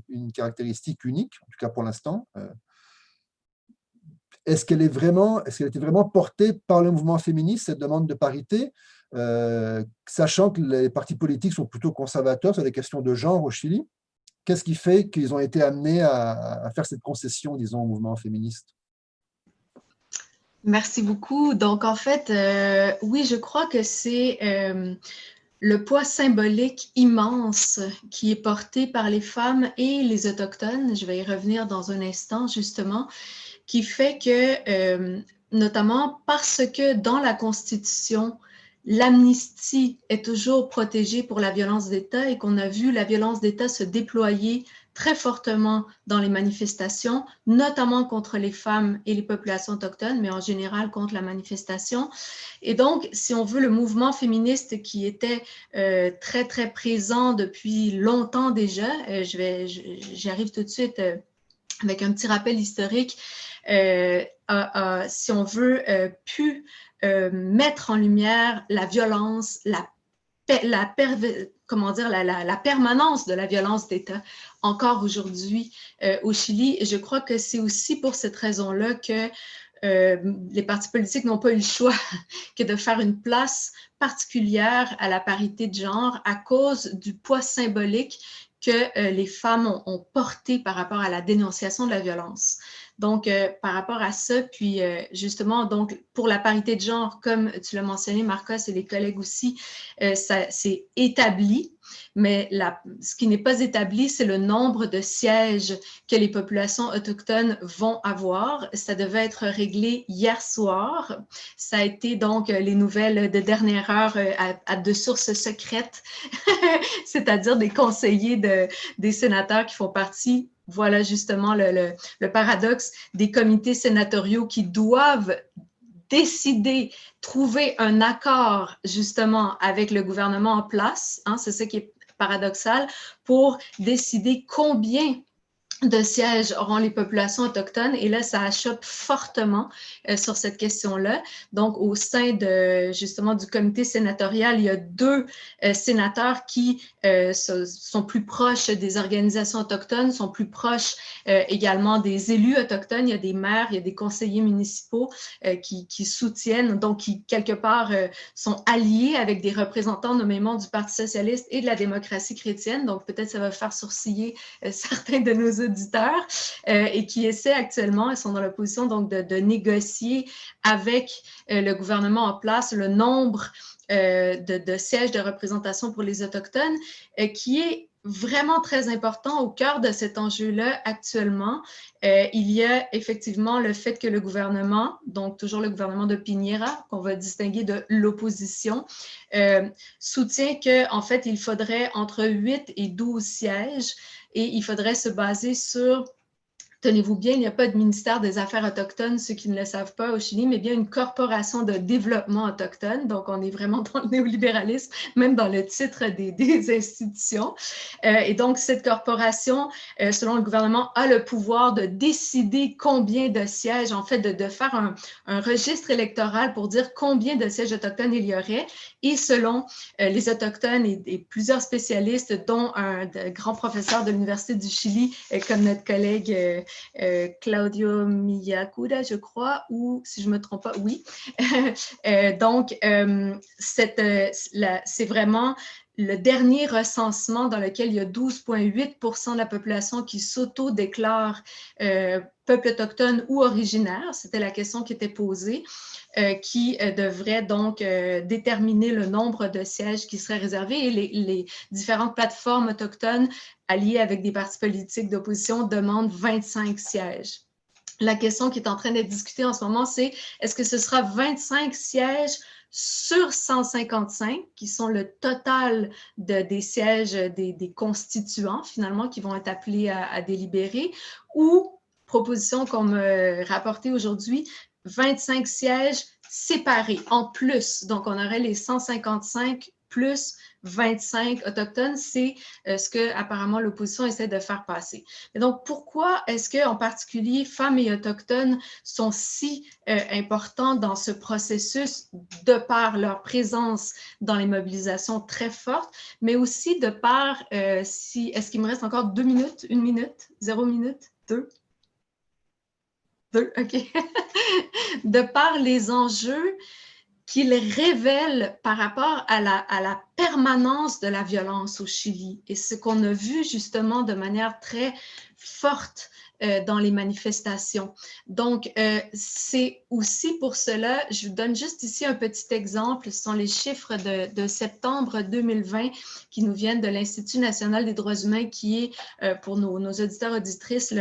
Speaker 1: une caractéristique unique, en tout cas pour l'instant. Est-ce qu'elle était vraiment portée par le mouvement féministe, cette demande de parité, sachant que les partis politiques sont plutôt conservateurs sur les questions de genre au Chili? Qu'est-ce qui fait qu'ils ont été amenés à faire cette concession, disons, au mouvement féministe?
Speaker 4: Merci beaucoup. Donc, en fait, oui, je crois que c'est le poids symbolique immense qui est porté par les femmes et les Autochtones, je vais y revenir dans un instant, justement, qui fait que, notamment parce que dans la Constitution, l'amnistie est toujours protégée pour la violence d'État et qu'on a vu la violence d'État se déployer très fortement dans les manifestations, notamment contre les femmes et les populations autochtones, mais en général contre la manifestation. Et donc, si on veut, le mouvement féministe qui était très, très présent depuis longtemps déjà, j'y arrive tout de suite avec un petit rappel historique, si on veut, pu mettre en lumière la violence, la permanence de la violence d'État encore aujourd'hui au Chili. Et je crois que c'est aussi pour cette raison-là que les partis politiques n'ont pas eu le choix que de faire une place particulière à la parité de genre à cause du poids symbolique que les femmes ont porté par rapport à la dénonciation de la violence. Donc, par rapport à ça, puis justement, donc, pour la parité de genre, comme tu l'as mentionné, Marcos, et les collègues aussi, ça c'est établi, mais ce qui n'est pas établi, c'est le nombre de sièges que les populations autochtones vont avoir. Ça devait être réglé hier soir. Ça a été donc les nouvelles de dernière heure de sources secrètes, c'est-à-dire des conseillers des sénateurs qui font partie. Voilà justement le paradoxe des comités sénatoriaux qui doivent décider, trouver un accord justement avec le gouvernement en place, hein, c'est ça qui est paradoxal, pour décider combien de sièges auront les populations autochtones, et là, ça achoppe fortement sur cette question-là. Donc, au sein de, justement, du comité sénatorial, il y a 2 sénateurs qui sont plus proches des organisations autochtones, sont plus proches également des élus autochtones. Il y a des maires, il y a des conseillers municipaux qui soutiennent, donc qui, quelque part, sont alliés avec des représentants nommément du Parti socialiste et de la démocratie chrétienne. Donc, peut-être ça va faire sourciller certains de nos auditeurs et qui essaient actuellement, ils sont dans la position donc de négocier avec le gouvernement en place le nombre de sièges de représentation pour les Autochtones, qui est vraiment très important au cœur de cet enjeu-là actuellement. Il y a effectivement le fait que le gouvernement, donc toujours le gouvernement de Piñera, qu'on va distinguer de l'opposition, soutient qu'en fait, il faudrait entre 8 et 12 sièges et il faudrait se baser sur, tenez-vous bien, il n'y a pas de ministère des Affaires autochtones, ceux qui ne le savent pas au Chili, mais bien une corporation de développement autochtone. Donc, on est vraiment dans le néolibéralisme, même dans le titre des institutions. Et donc, cette corporation, selon le gouvernement, a le pouvoir de décider combien de sièges, en fait, de faire un registre électoral pour dire combien de sièges autochtones il y aurait. Et selon les Autochtones et plusieurs spécialistes, dont un grand professeur de l'Université du Chili, comme notre collègue Claudio Miyakuda, je crois, ou si je ne me trompe pas, oui. Donc, c'est vraiment le dernier recensement dans lequel il y a 12,8% de la population qui s'auto-déclare peuple autochtone ou originaire. C'était la question qui était posée, qui devrait donc déterminer le nombre de sièges qui seraient réservés. Et les différentes plateformes autochtones alliées avec des partis politiques d'opposition demandent 25 sièges. La question qui est en train d'être discutée en ce moment, c'est est-ce que ce sera 25 sièges sur 155, qui sont le total des sièges des constituants, finalement, qui vont être appelés à délibérer, ou, proposition qu'on me rapportait aujourd'hui, 25 sièges séparés en plus. Donc, on aurait les 155 plus 25 autochtones, c'est ce que apparemment l'opposition essaie de faire passer. Et donc, pourquoi est-ce que, en particulier, femmes et autochtones sont si importants dans ce processus de par leur présence dans les mobilisations très fortes, mais aussi de par, est-ce qu'il me reste encore 2 minutes, 1 minute, 0 minute, 2? 2, OK. De par les enjeux qu'il révèle par rapport à la permanence de la violence au Chili et ce qu'on a vu justement de manière très forte dans les manifestations. Donc, c'est aussi pour cela, je vous donne juste ici un petit exemple, ce sont les chiffres de septembre 2020 qui nous viennent de l'Institut national des droits humains qui est, pour nos auditeurs auditrices,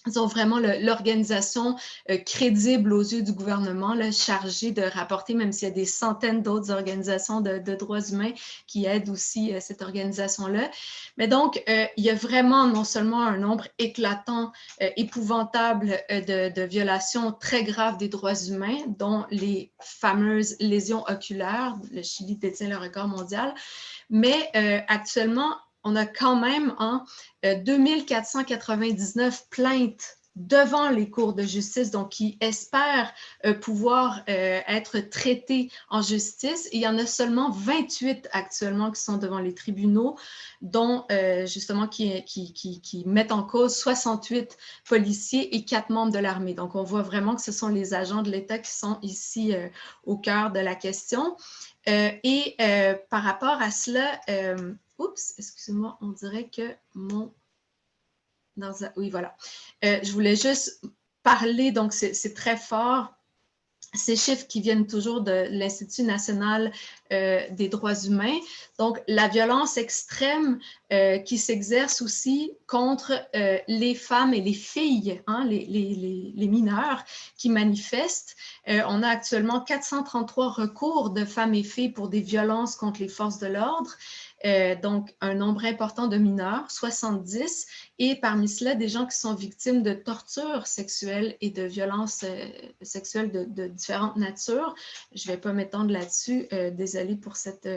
Speaker 4: ils ont vraiment l'organisation crédible aux yeux du gouvernement, là, chargée de rapporter, même s'il y a des centaines d'autres organisations de droits humains qui aident aussi cette organisation-là. Mais donc, il y a vraiment non seulement un nombre éclatant, épouvantable de violations très graves des droits humains, dont les fameuses lésions oculaires. Le Chili détient le record mondial. Mais actuellement, on a quand même 2499 plaintes devant les cours de justice, donc qui espèrent pouvoir être traités en justice. Et il y en a seulement 28 actuellement qui sont devant les tribunaux, dont justement qui mettent en cause 68 policiers et 4 membres de l'armée. Donc on voit vraiment que ce sont les agents de l'État qui sont ici au cœur de la question. Et par rapport à cela, oups, excusez-moi, on dirait que mon... Oui, voilà. Je voulais juste parler, donc c'est très fort, ces chiffres qui viennent toujours de l'Institut national des droits humains. Donc, la violence extrême qui s'exerce aussi contre les femmes et les filles, hein, les mineurs qui manifestent. On a actuellement 433 recours de femmes et filles pour des violences contre les forces de l'ordre. Donc, un nombre important de mineurs, 70, et parmi cela, des gens qui sont victimes de tortures sexuelles et de violences sexuelles de différentes natures. Je ne vais pas m'étendre là-dessus, désolée pour cette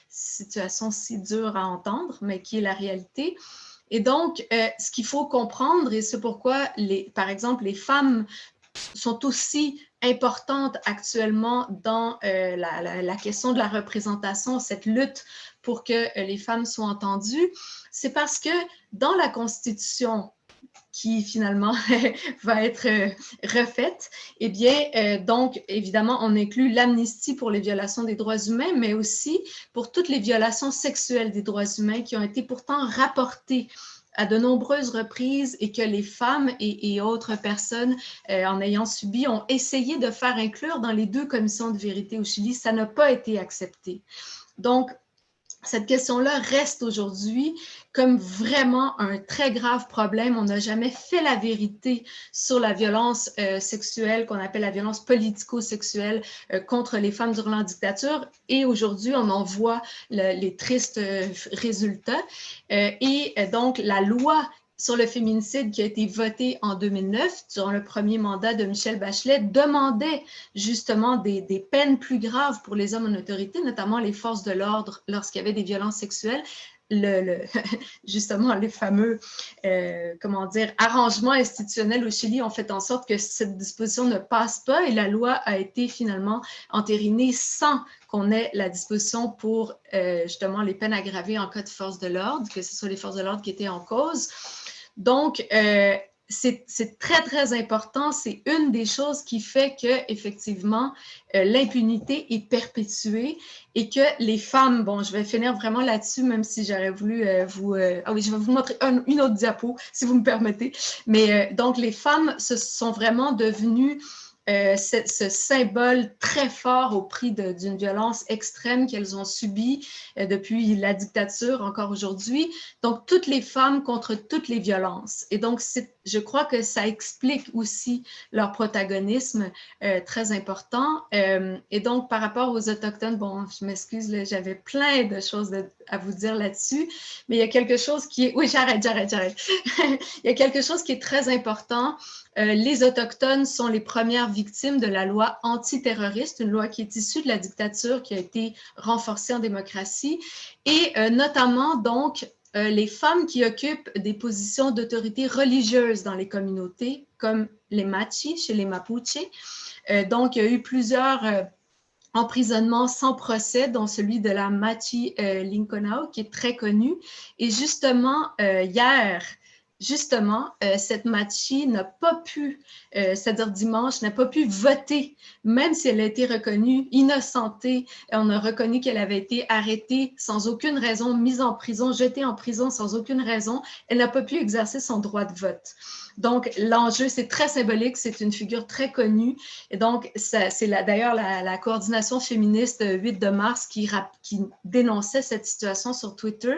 Speaker 4: situation si dure à entendre, mais qui est la réalité. Et donc, ce qu'il faut comprendre, et c'est pourquoi, par exemple, les femmes sont aussi importantes actuellement dans la question de la représentation, cette lutte pour que les femmes soient entendues, c'est parce que dans la Constitution, qui finalement va être refaite, eh bien, donc, évidemment, on inclut l'amnistie pour les violations des droits humains, mais aussi pour toutes les violations sexuelles des droits humains qui ont été pourtant rapportées à de nombreuses reprises et que les femmes et autres personnes en ayant subi ont essayé de faire inclure dans les 2 commissions de vérité au Chili. Ça n'a pas été accepté. Donc, cette question-là reste aujourd'hui comme vraiment un très grave problème. On n'a jamais fait la vérité sur la violence sexuelle qu'on appelle la violence politico-sexuelle contre les femmes durant la dictature. Et aujourd'hui, on en voit les tristes résultats. Et donc, la loi sur le féminicide qui a été voté en 2009, durant le premier mandat de Michelle Bachelet, demandait justement des peines plus graves pour les hommes en autorité, notamment les forces de l'ordre lorsqu'il y avait des violences sexuelles. Justement, les fameux arrangements institutionnels au Chili ont fait en sorte que cette disposition ne passe pas et la loi a été finalement entérinée sans qu'on ait la disposition pour justement les peines aggravées en cas de force de l'ordre, que ce soit les forces de l'ordre qui étaient en cause. Donc, c'est très, très important. C'est une des choses qui fait qu'effectivement, l'impunité est perpétuée et que les femmes, bon, je vais finir vraiment là-dessus, même si j'aurais voulu ah oui, je vais vous montrer une autre diapo, si vous me permettez. Mais donc, les femmes se sont vraiment devenues ce symbole très fort au prix d'une violence extrême qu'elles ont subie depuis la dictature encore aujourd'hui. Donc, toutes les femmes contre toutes les violences. Et donc, je crois que ça explique aussi leur protagonisme très important. Et donc, par rapport aux Autochtones, bon, je m'excuse, j'avais plein de choses à vous dire là-dessus, mais il y a quelque chose qui est... Oui, j'arrête. Il y a quelque chose qui est très important. Les Autochtones sont les premières victimes de la loi antiterroriste, une loi qui est issue de la dictature, qui a été renforcée en démocratie, et notamment donc les femmes qui occupent des positions d'autorité religieuse dans les communautés, comme les Machi chez les Mapuche. Donc, il y a eu plusieurs emprisonnements sans procès, dont celui de la Machi Linconao, qui est très connu. Et justement, hier, cette Machi n'a pas pu, c'est-à-dire dimanche, n'a pas pu voter, même si elle a été reconnue innocentée. On a reconnu qu'elle avait été arrêtée sans aucune raison, mise en prison, jetée en prison sans aucune raison. Elle n'a pas pu exercer son droit de vote. Donc, l'enjeu, c'est très symbolique, c'est une figure très connue. Et donc, c'est d'ailleurs la coordination féministe 8 de mars qui dénonçait cette situation sur Twitter.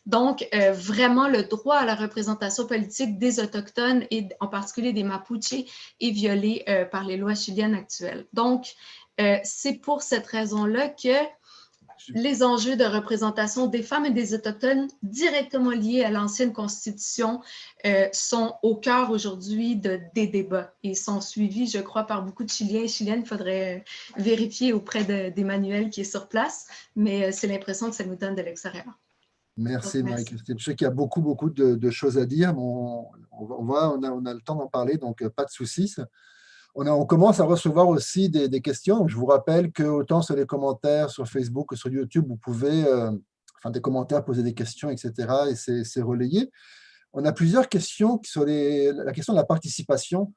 Speaker 4: Donc, vraiment, le droit à la représentation politique des Autochtones et en particulier des Mapuche est violé par les lois chiliennes actuelles. Donc, c'est pour cette raison-là que les enjeux de représentation des femmes et des Autochtones directement liés à l'ancienne Constitution sont au cœur aujourd'hui des débats et sont suivis, je crois, par beaucoup de Chiliens et Chiliennes. Il faudrait vérifier auprès d'Emmanuel qui est sur place, mais c'est l'impression que ça nous donne de l'extérieur.
Speaker 1: Merci Marie-Christine. Je sais qu'il y a beaucoup de choses à dire, mais on a le temps d'en parler, donc pas de soucis. On commence à recevoir aussi des questions. Je vous rappelle que autant sur les commentaires sur Facebook que sur YouTube, vous pouvez faire des commentaires, poser des questions, etc. Et c'est relayé. On a plusieurs questions sur la question de la participation.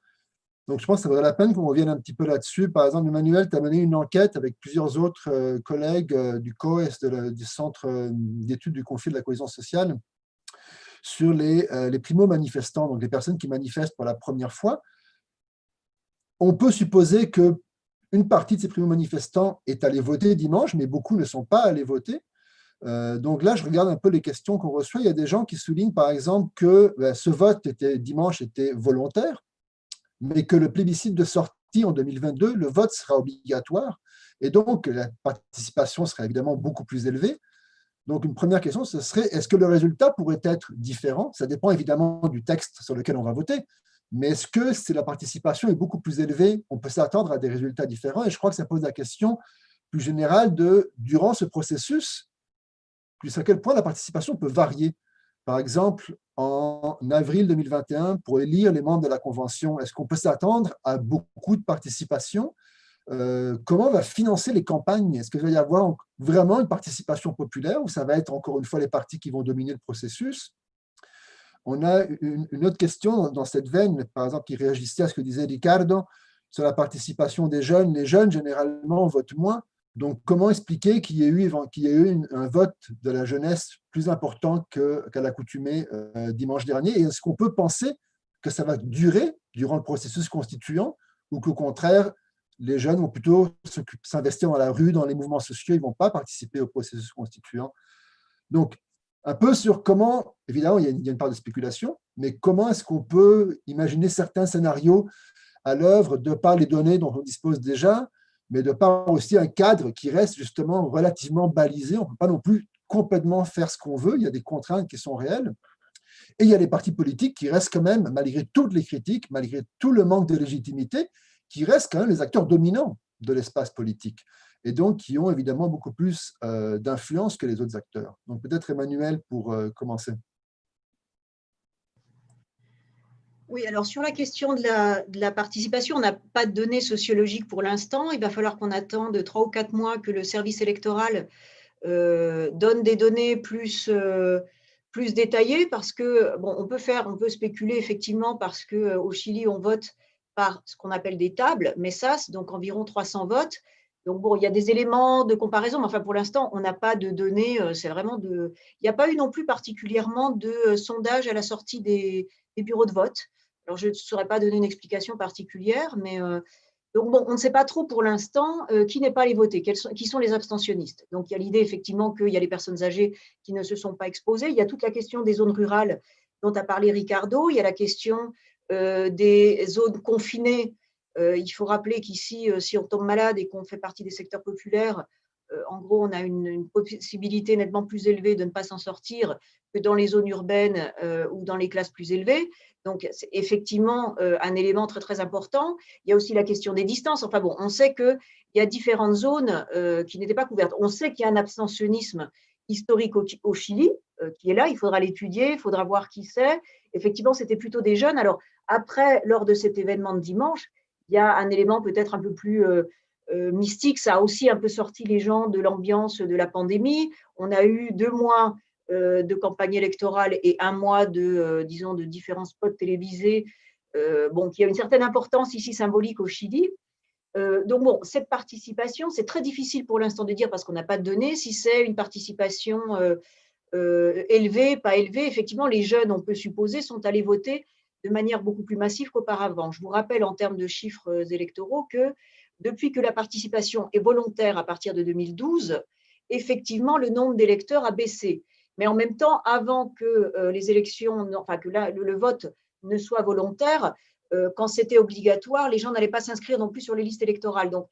Speaker 1: Donc, je pense que ça vaudrait la peine qu'on revienne un petit peu là-dessus. Par exemple, Emmanuel, tu as mené une enquête avec plusieurs autres collègues du COES, du Centre d'études du conflit de la cohésion sociale, sur les primo-manifestants, donc les personnes qui manifestent pour la première fois. On peut supposer qu'une partie de ces primo-manifestants est allée voter dimanche, mais beaucoup ne sont pas allés voter. Donc là, je regarde un peu les questions qu'on reçoit. Il y a des gens qui soulignent, par exemple, que ce vote dimanche était volontaire, mais que le plébiscite de sortie en 2022, le vote sera obligatoire, et donc la participation sera évidemment beaucoup plus élevée. Donc, une première question, ce serait, est-ce que le résultat pourrait être différent? Ça dépend évidemment du texte sur lequel on va voter, mais est-ce que si la participation est beaucoup plus élevée, on peut s'attendre à des résultats différents? Et je crois que ça pose la question plus générale durant ce processus, jusqu'à quel point la participation peut varier. Par exemple, en avril 2021, pour élire les membres de la Convention, est-ce qu'on peut s'attendre à beaucoup de participation? Comment on va financer les campagnes? Est-ce qu'il va y avoir vraiment une participation populaire ou ça va être encore une fois les partis qui vont dominer le processus? On a une autre question dans cette veine, par exemple, qui réagissait à ce que disait Ricardo sur la participation des jeunes. Les jeunes, généralement, votent moins. Donc, comment expliquer qu'il y ait eu un vote de la jeunesse plus important qu'à l'accoutumée dimanche dernier? Et est-ce qu'on peut penser que ça va durer durant le processus constituant ou qu'au contraire, les jeunes vont plutôt s'investir dans la rue, dans les mouvements sociaux, ils ne vont pas participer au processus constituant? Donc, un peu sur comment, évidemment, il y a une part de spéculation, mais comment est-ce qu'on peut imaginer certains scénarios à l'œuvre de par les données dont on dispose déjà, mais de par aussi un cadre qui reste justement relativement balisé. On ne peut pas non plus complètement faire ce qu'on veut, il y a des contraintes qui sont réelles. Et il y a les partis politiques qui restent quand même, malgré toutes les critiques, malgré tout le manque de légitimité, qui restent quand même les acteurs dominants de l'espace politique, et donc qui ont évidemment beaucoup plus d'influence que les autres acteurs. Donc peut-être Emmanuel pour commencer.
Speaker 2: Oui, alors sur la question de la participation, on n'a pas de données sociologiques pour l'instant. Il va falloir qu'on attende 3 ou 4 mois que le service électoral donne des données plus détaillées, parce que, bon, on peut spéculer effectivement parce qu'au Chili, on vote par ce qu'on appelle des tables, MESAS, donc environ 300 votes. Donc, bon, il y a des éléments de comparaison, mais enfin, pour l'instant, on n'a pas de données. C'est vraiment il n'y a pas eu non plus particulièrement de sondage à la sortie des bureaux de vote. Alors, je ne saurais pas donner une explication particulière, mais donc, bon, on ne sait pas trop pour l'instant qui n'est pas allé voter, qui sont les abstentionnistes. Donc, il y a l'idée effectivement qu'il y a les personnes âgées qui ne se sont pas exposées. Il y a toute la question des zones rurales dont a parlé Ricardo. Il y a la question des zones confinées. Il faut rappeler qu'ici, si on tombe malade et qu'on fait partie des secteurs populaires, en gros, on a une possibilité nettement plus élevée de ne pas s'en sortir que dans les zones urbaines ou dans les classes plus élevées. Donc, c'est effectivement un élément très, très important. Il y a aussi la question des distances. Enfin bon, on sait qu'il y a différentes zones qui n'étaient pas couvertes. On sait qu'il y a un abstentionnisme historique au Chili qui est là. Il faudra l'étudier, il faudra voir qui c'est. Effectivement, c'était plutôt des jeunes. Alors, après, lors de cet événement de dimanche, il y a un élément peut-être un peu plus mystique. Ça a aussi un peu sorti les gens de l'ambiance de la pandémie. On a eu 2 mois de campagne électorale et 1 mois disons, de différents spots télévisés, bon, qui a une certaine importance ici symbolique au Chili. Donc, bon, cette participation, c'est très difficile pour l'instant de dire parce qu'on n'a pas de données si c'est une participation élevée, pas élevée. Effectivement, les jeunes, on peut supposer, sont allés voter de manière beaucoup plus massive qu'auparavant. Je vous rappelle en termes de chiffres électoraux que depuis que la participation est volontaire à partir de 2012, effectivement, le nombre d'électeurs a baissé. Mais en même temps, avant que les élections, enfin que le vote ne soit volontaire, quand c'était obligatoire, les gens n'allaient pas s'inscrire non plus sur les listes électorales. Donc,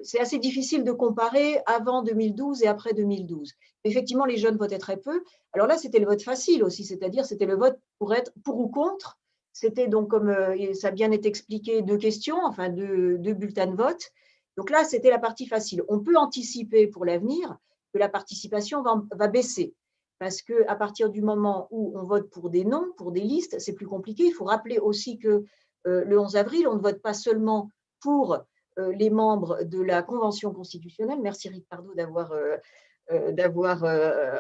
Speaker 2: c'est assez difficile de comparer avant 2012 et après 2012. Effectivement, les jeunes votaient très peu. Alors là, c'était le vote facile aussi, c'est-à-dire c'était le vote pour être pour ou contre. C'était donc, comme ça a bien été expliqué, 2 questions, enfin 2 bulletins de vote. Donc là, c'était la partie facile. On peut anticiper pour l'avenir que la participation va baisser. Parce qu'à partir du moment où on vote pour des noms, pour des listes, c'est plus compliqué. Il faut rappeler aussi que le 11 avril, on ne vote pas seulement pour les membres de la Convention constitutionnelle. Merci Ricardo d'avoir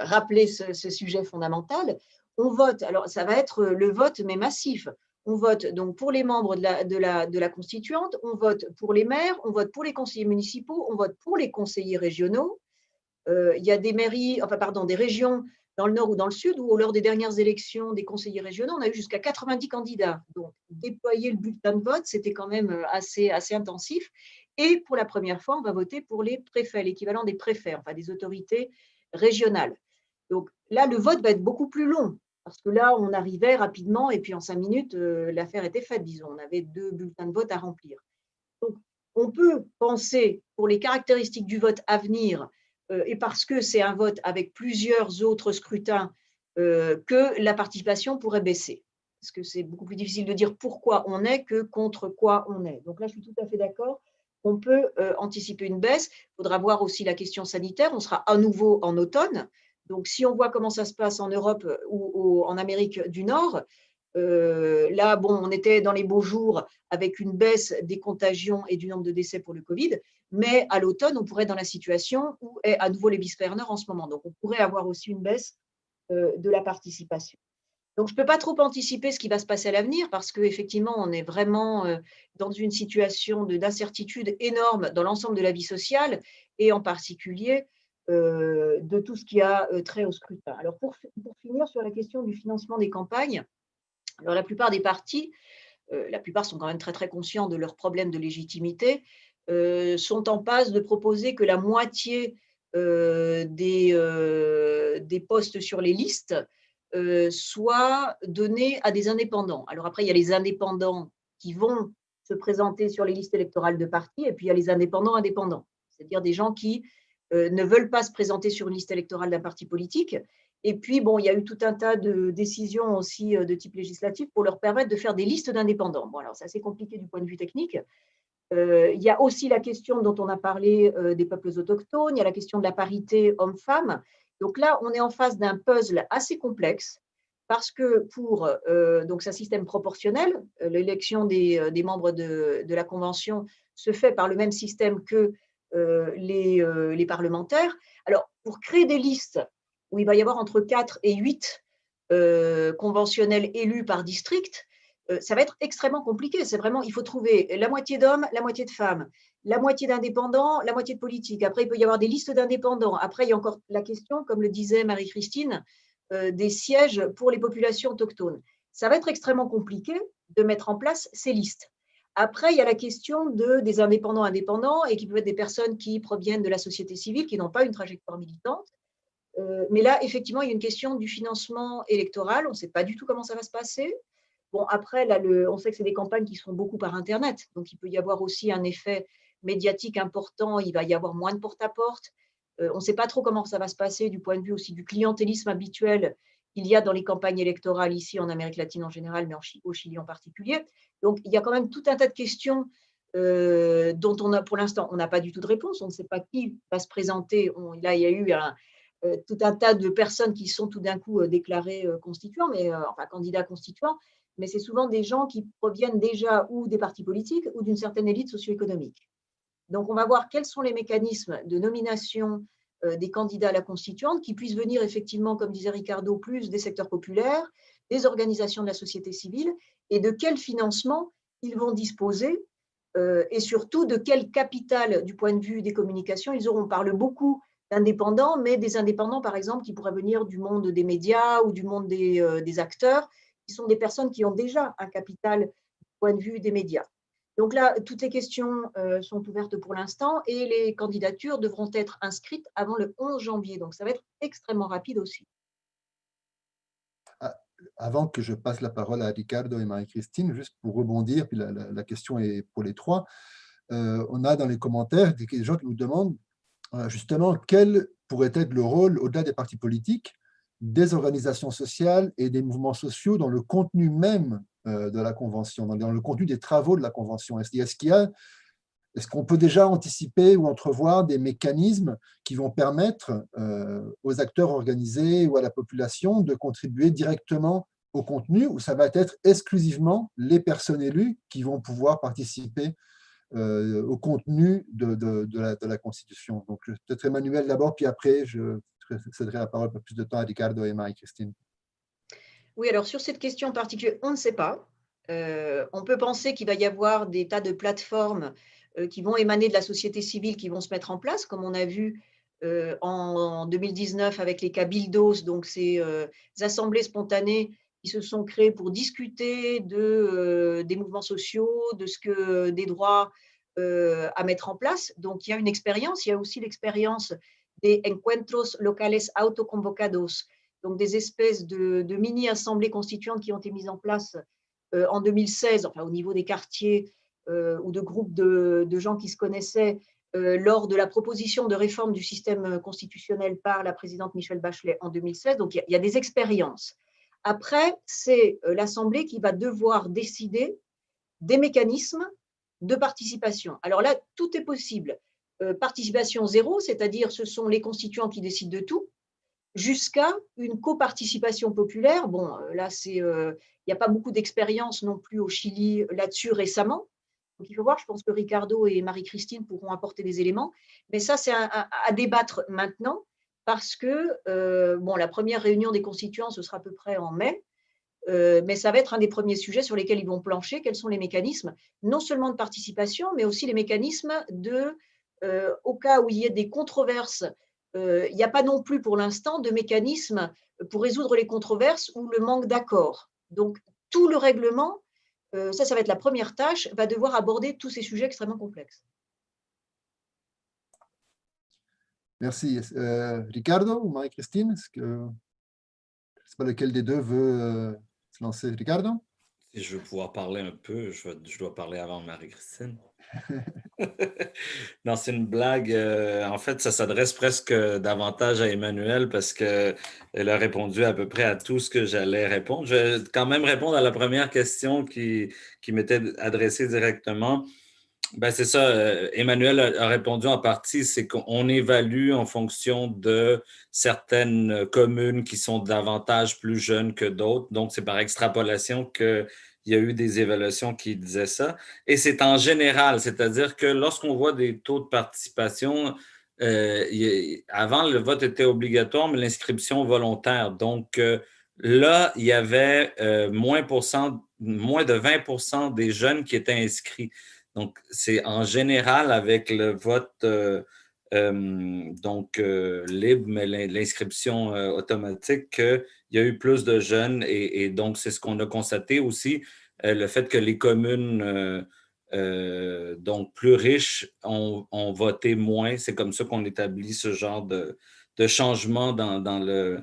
Speaker 2: rappelé ce sujet fondamental. On vote, alors ça va être le vote, mais massif. On vote donc pour les membres de la constituante, on vote pour les maires, on vote pour les conseillers municipaux, on vote pour les conseillers régionaux. Il y a des mairies, enfin pardon, des régions dans le nord ou dans le sud où lors des dernières élections des conseillers régionaux, on a eu jusqu'à 90 candidats. Donc déployer le bulletin de vote, c'était quand même assez intensif. Et pour la première fois, on va voter pour les préfets, l'équivalent des préfets, enfin des autorités régionales. Donc là, le vote va être beaucoup plus long, parce que là, on arrivait rapidement et puis en 5 minutes, l'affaire était faite, disons. On avait 2 bulletins de vote à remplir. Donc, on peut penser, pour les caractéristiques du vote à venir, et parce que c'est un vote avec plusieurs autres scrutins, que la participation pourrait baisser. Parce que c'est beaucoup plus difficile de dire pourquoi on est que contre quoi on est. Donc là, je suis tout à fait d'accord. On peut anticiper une baisse. Il faudra voir aussi la question sanitaire. On sera à nouveau en automne. Donc, si on voit comment ça se passe en Europe ou en Amérique du Nord, là, bon, on était dans les beaux jours avec une baisse des contagions et du nombre de décès pour le Covid, mais à l'automne, on pourrait être dans la situation où est à nouveau l'hémisphère nord en ce moment. Donc, on pourrait avoir aussi une baisse de la participation. Donc, je ne peux pas trop anticiper ce qui va se passer à l'avenir parce qu'effectivement, on est vraiment dans une situation d'incertitude énorme dans l'ensemble de la vie sociale et en particulier de tout ce qui a trait au scrutin. Alors, pour finir sur la question du financement des campagnes, alors la plupart des partis, la plupart sont quand même très, très conscients de leurs problèmes de légitimité, sont en passe de proposer que la moitié des postes sur les listes soit donnée à des indépendants. Alors après, il y a les indépendants qui vont se présenter sur les listes électorales de partis, et puis il y a les indépendants indépendants, c'est-à-dire des gens qui ne veulent pas se présenter sur une liste électorale d'un parti politique. Et puis, bon, il y a eu tout un tas de décisions aussi de type législatif pour leur permettre de faire des listes d'indépendants. Bon, alors c'est assez compliqué du point de vue technique. Il y a aussi la question dont on a parlé des peuples autochtones, il y a la question de la parité homme-femme. Donc là, on est en face d'un puzzle assez complexe parce que donc c'est un système proportionnel, l'élection des membres de la Convention se fait par le même système que les parlementaires. Alors, pour créer des listes où il va y avoir entre 4 et 8 conventionnels élus par district, ça va être extrêmement compliqué. C'est vraiment, il faut trouver la moitié d'hommes, la moitié de femmes, la moitié d'indépendants, la moitié de politiques. Après, il peut y avoir des listes d'indépendants. Après, il y a encore la question, comme le disait Marie-Christine, des sièges pour les populations autochtones. Ça va être extrêmement compliqué de mettre en place ces listes. Après, il y a la question des indépendants indépendants et qui peuvent être des personnes qui proviennent de la société civile, qui n'ont pas une trajectoire militante. Mais là, effectivement, il y a une question du financement électoral. On ne sait pas du tout comment ça va se passer. Bon, après, là, on sait que c'est des campagnes qui se font beaucoup par Internet. Donc, il peut y avoir aussi un effet médiatique important. Il va y avoir moins de porte-à-porte. On ne sait pas trop comment ça va se passer du point de vue aussi du clientélisme habituel qu'il y a dans les campagnes électorales ici en Amérique latine en général, mais au Chili en particulier. Donc, il y a quand même tout un tas de questions dont pour l'instant, on n'a pas du tout de réponse. On ne sait pas qui va se présenter. Là, il y a eu tout un tas de personnes qui sont tout d'un coup déclarées constituants, enfin candidats constituants, mais c'est souvent des gens qui proviennent déjà ou des partis politiques ou d'une certaine élite socio-économique. Donc, on va voir quels sont les mécanismes de nomination des candidats à la constituante qui puissent venir effectivement, comme disait Ricardo, plus des secteurs populaires, des organisations de la société civile, et de quel financement ils vont disposer et surtout de quel capital du point de vue des communications ils auront. On parle beaucoup d'indépendants, mais des indépendants, par exemple, qui pourraient venir du monde des médias ou du monde des acteurs, qui sont des personnes qui ont déjà un capital du point de vue des médias. Donc là, toutes les questions sont ouvertes pour l'instant et les candidatures devront être inscrites avant le 11 janvier. Donc, ça va être extrêmement rapide aussi.
Speaker 1: Avant que je passe la parole à Ricardo et Marie-Christine, juste pour rebondir, puis la question est pour les trois, on a dans les commentaires des gens qui nous demandent justement quel pourrait être le rôle, au-delà des partis politiques, des organisations sociales et des mouvements sociaux dans le contenu même de la Convention, dans le contenu des travaux de la Convention. Est-ce qu'on peut déjà anticiper ou entrevoir des mécanismes qui vont permettre aux acteurs organisés ou à la population de contribuer directement au contenu, ou ça va être exclusivement les personnes élues qui vont pouvoir participer au contenu de la Constitution? Donc, peut-être Emmanuel d'abord, puis après, je céderai la parole un peu plus de temps à Ricardo et Marie-Christine.
Speaker 2: Oui, alors sur cette question en particulier, on ne sait pas. On peut penser qu'il va y avoir des tas de plateformes qui vont émaner de la société civile, qui vont se mettre en place, comme on a vu en 2019 avec les Cabildos, donc ces assemblées spontanées qui se sont créées pour discuter des mouvements sociaux, des droits à mettre en place. Donc, il y a une expérience. Il y a aussi l'expérience des encuentros locales autoconvocados, donc des espèces de mini-assemblées constituantes qui ont été mises en place en 2016, enfin, au niveau des quartiers ou de groupes de gens qui se connaissaient lors de la proposition de réforme du système constitutionnel par la présidente Michelle Bachelet en 2016. Donc, il y a des expériences. Après, c'est l'Assemblée qui va devoir décider des mécanismes de participation. Alors là, tout est possible. Participation zéro, c'est-à-dire ce sont les constituants qui décident de tout. jusqu'à une coparticipation populaire. Bon, là, il n'y a pas beaucoup d'expérience non plus au Chili là-dessus récemment. Donc, il faut voir, je pense que Ricardo et Marie-Christine pourront apporter des éléments. Mais ça, c'est à débattre maintenant parce que, bon, la première réunion des constituants, ce sera à peu près en mai. Mais ça va être un des premiers sujets sur lesquels ils vont plancher. Quels sont les mécanismes, non seulement de participation, mais aussi les mécanismes au cas où il y ait des controverses, il n'y a pas non plus pour l'instant de mécanisme pour résoudre les controverses ou le manque d'accord. Donc, tout le règlement, ça va être la première tâche, va devoir aborder tous ces sujets extrêmement complexes.
Speaker 1: Merci. Ricardo ou Marie-Christine, je ne sais pas lequel des deux veut se lancer. Ricardo?
Speaker 3: Si je veux pouvoir parler un peu, je dois parler avant Marie-Christine. Non, c'est une blague. En fait, ça s'adresse presque davantage à Emmanuel parce qu'elle a répondu à peu près à tout ce que j'allais répondre. Je vais quand même répondre à la première question qui m'était adressée directement. Ben, c'est ça, Emmanuel a répondu en partie, c'est qu'on évalue en fonction de certaines communes qui sont davantage plus jeunes que d'autres. Donc, c'est par extrapolation qu'il y a eu des évaluations qui disaient ça. Et c'est en général, c'est-à-dire que lorsqu'on voit des taux de participation, avant, le vote était obligatoire, mais l'inscription volontaire. Donc, là, il y avait moins de 20% des jeunes qui étaient inscrits. Donc, c'est en général avec le vote libre, mais l'inscription automatique, qu'il y a eu plus de jeunes et donc c'est ce qu'on a constaté aussi, le fait que les communes donc plus riches ont voté moins. C'est comme ça qu'on établit ce genre de changement dans le...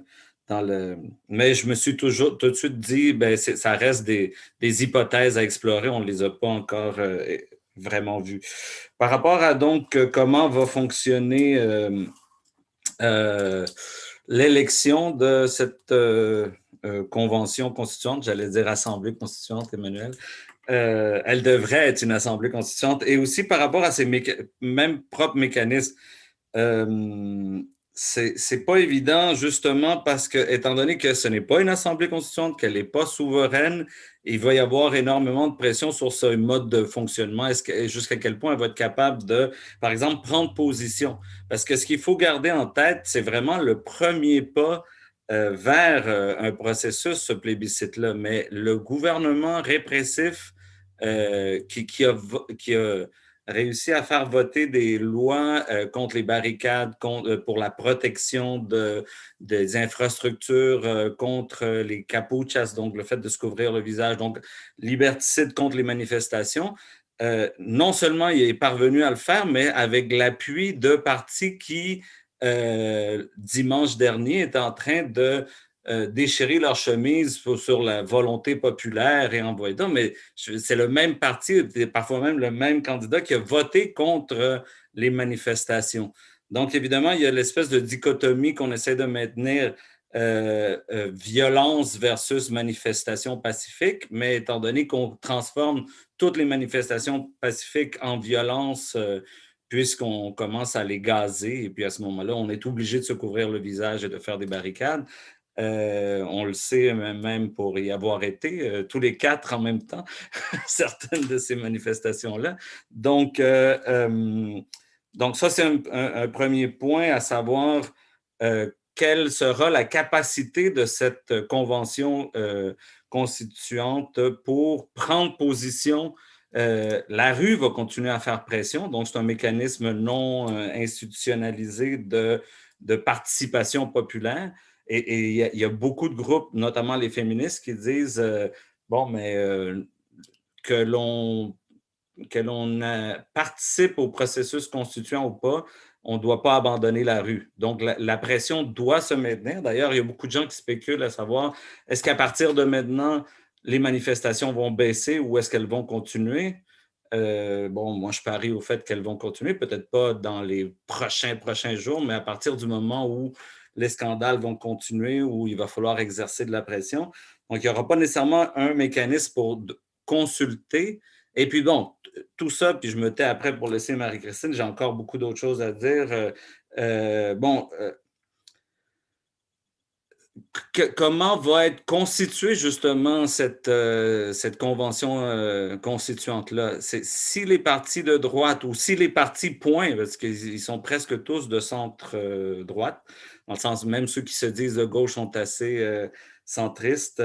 Speaker 3: Mais je me suis toujours tout de suite dit, ben, ça reste des hypothèses à explorer, on ne les a pas encore vraiment vues. Par rapport à donc comment va fonctionner l'élection de cette convention constituante, j'allais dire assemblée constituante, Emmanuel, elle devrait être une assemblée constituante, et aussi par rapport à ces mêmes propres mécanismes. C'est pas évident justement parce que, étant donné que ce n'est pas une assemblée constituante, qu'elle n'est pas souveraine, il va y avoir énormément de pression sur ce mode de fonctionnement. Jusqu'à quel point elle va être capable de, par exemple, prendre position? Parce que ce qu'il faut garder en tête, c'est vraiment le premier pas vers un processus, ce plébiscite-là. Mais le gouvernement répressif qui a réussi à faire voter des lois contre les barricades, pour la protection des infrastructures, contre les capuchas, donc le fait de se couvrir le visage, donc liberticide contre les manifestations. Non seulement il est parvenu à le faire, mais avec l'appui de partis qui, dimanche dernier, étaient en train de déchirer leur chemise sur la volonté populaire et envoyer ça, mais c'est le même parti, parfois même le même candidat qui a voté contre les manifestations. Donc, évidemment, il y a l'espèce de dichotomie qu'on essaie de maintenir, violence versus manifestation pacifique, mais étant donné qu'on transforme toutes les manifestations pacifiques en violence, puisqu'on commence à les gazer, et puis à ce moment-là, on est obligé de se couvrir le visage et de faire des barricades. On le sait même pour y avoir été, tous les quatre en même temps, certaines de ces manifestations-là. Donc ça, c'est un premier point, à savoir quelle sera la capacité de cette convention constituante pour prendre position. La rue va continuer à faire pression, donc c'est un mécanisme non institutionnalisé de participation populaire. Et il y a beaucoup de groupes, notamment les féministes, qui disent bon, mais que l'on participe au processus constituant ou pas, on ne doit pas abandonner la rue. Donc, la pression doit se maintenir. D'ailleurs, il y a beaucoup de gens qui spéculent à savoir, est-ce qu'à partir de maintenant, les manifestations vont baisser ou est-ce qu'elles vont continuer? Bon, moi, je parie au fait qu'elles vont continuer, peut-être pas dans les prochains jours, mais à partir du moment où les scandales vont continuer, où il va falloir exercer de la pression. Donc, il n'y aura pas nécessairement un mécanisme pour consulter. Et puis, bon, tout ça, puis je me tais après pour laisser Marie-Christine, j'ai encore beaucoup d'autres choses à dire. comment va être constituée justement cette convention constituante-là? Si les partis de droite ou si les partis point, parce qu'ils sont presque tous de centre-droite, dans le sens même ceux qui se disent de gauche sont assez centristes,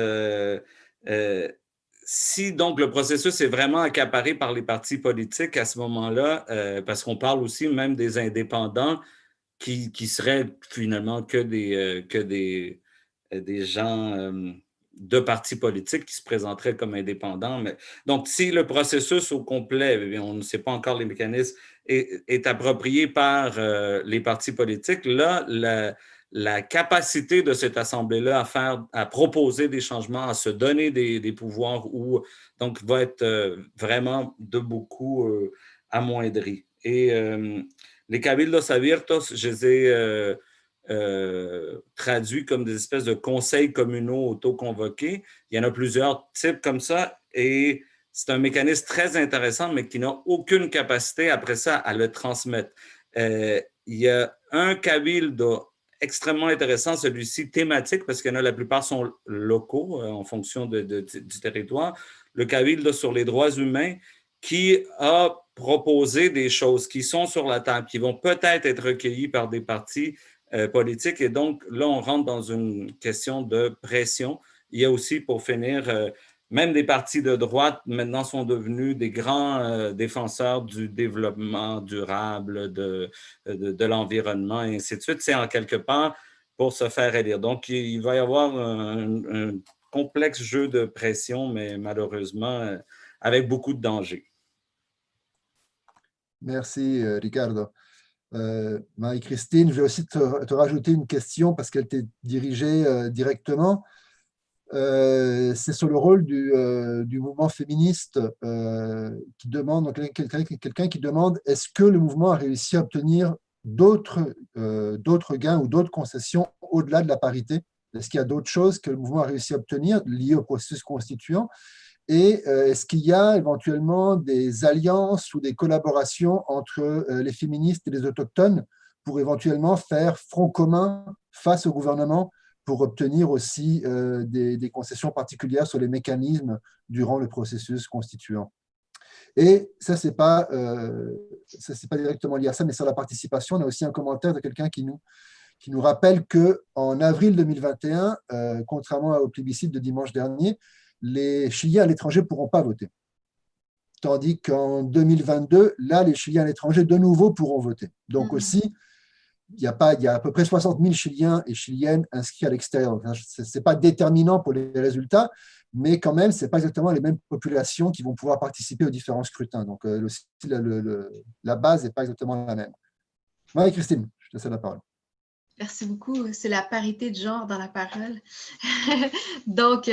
Speaker 3: si donc le processus est vraiment accaparé par les partis politiques à ce moment-là, parce qu'on parle aussi même des indépendants qui seraient finalement que des gens de partis politiques qui se présenteraient comme indépendants. Donc, si le processus au complet, on ne sait pas encore les mécanismes, est approprié par les partis politiques, là, la capacité de cette assemblée-là à proposer des changements, à se donner des pouvoirs, donc va être vraiment de beaucoup amoindrie. Et les cabildos abiertos, je les ai traduits comme des espèces de conseils communaux autoconvoqués. Il y en a plusieurs types comme ça et c'est un mécanisme très intéressant, mais qui n'a aucune capacité après ça à le transmettre. Il y a un cabildo extrêmement intéressant, celui-ci thématique, parce qu'il y en a la plupart sont locaux en fonction du territoire. Le cabildo sur les droits humains qui a proposé des choses qui sont sur la table, qui vont peut-être être recueillies par des partis politiques. Et donc, là, on rentre dans une question de pression. Il y a aussi, pour finir, même des partis de droite maintenant sont devenus des grands défenseurs du développement durable, de l'environnement, et ainsi de suite. C'est en quelque part pour se faire élire. Donc, il va y avoir un complexe jeu de pression, mais malheureusement, avec beaucoup de dangers.
Speaker 1: Merci, Ricardo. Marie-Christine, je vais aussi te rajouter une question parce qu'elle t'est dirigée directement. C'est sur le rôle du mouvement féministe qui demande, donc quelqu'un qui demande est-ce que le mouvement a réussi à obtenir d'autres gains ou d'autres concessions au-delà de la parité? Est-ce qu'il y a d'autres choses que le mouvement a réussi à obtenir liées au processus constituant? Et est-ce qu'il y a éventuellement des alliances ou des collaborations entre les féministes et les autochtones pour éventuellement faire front commun face au gouvernement pour obtenir aussi des concessions particulières sur les mécanismes durant le processus constituant? Et ça, c'est pas directement lié à ça, mais sur la participation, on a aussi un commentaire de quelqu'un qui nous rappelle qu'en avril 2021, contrairement au plébiscite de dimanche dernier, les Chiliens à l'étranger ne pourront pas voter. Tandis qu'en 2022, là, les Chiliens à l'étranger, de nouveau, pourront voter. Donc aussi, il y a à peu près 60 000 Chiliens et Chiliennes inscrits à l'extérieur. Ce n'est pas déterminant pour les résultats, mais quand même, ce n'est pas exactement les mêmes populations qui vont pouvoir participer aux différents scrutins. Donc, la base n'est pas exactement la même. Marie-Christine, je te laisse la parole.
Speaker 4: Merci beaucoup. C'est la parité de genre dans la parole. Donc,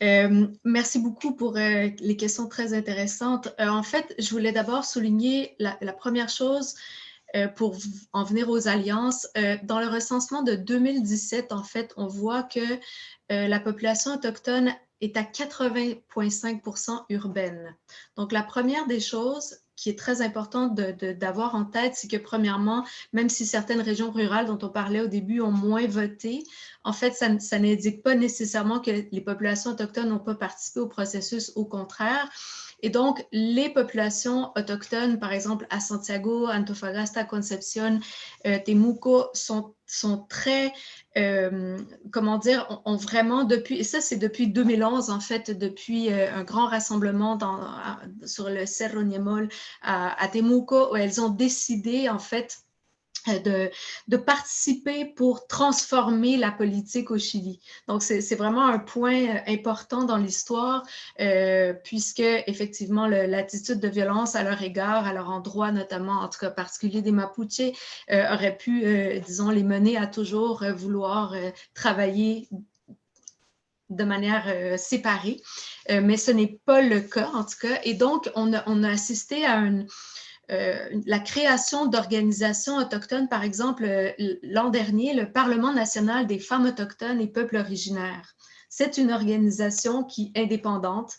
Speaker 4: merci beaucoup pour les questions très intéressantes. En fait, je voulais d'abord souligner la première chose pour en venir aux alliances. Dans le recensement de 2017, en fait, on voit que la population autochtone est à 80,5% urbaine. Donc, la première des choses qui est très importante d'avoir en tête, c'est que premièrement, même si certaines régions rurales dont on parlait au début ont moins voté, en fait, ça n'indique pas nécessairement que les populations autochtones n'ont pas participé au processus, au contraire. Et donc, les populations autochtones, par exemple à Santiago, Antofagasta, Concepción, Temuco, sont très, comment dire, ont vraiment depuis, et ça c'est depuis 2011 en fait, depuis un grand rassemblement sur le Cerro Ñemol à Temuco, où elles ont décidé en fait de participer pour transformer la politique au Chili. Donc, c'est vraiment un point important dans l'histoire, puisque, effectivement, l'attitude de violence à leur égard, à leur endroit, notamment, en tout cas particulier des Mapuches, aurait pu, disons, les mener à toujours vouloir travailler de manière séparée. Mais ce n'est pas le cas, en tout cas. Et donc, on a assisté à la création d'organisations autochtones, par exemple, l'an dernier, le Parlement national des femmes autochtones et peuples originaires. C'est une organisation indépendante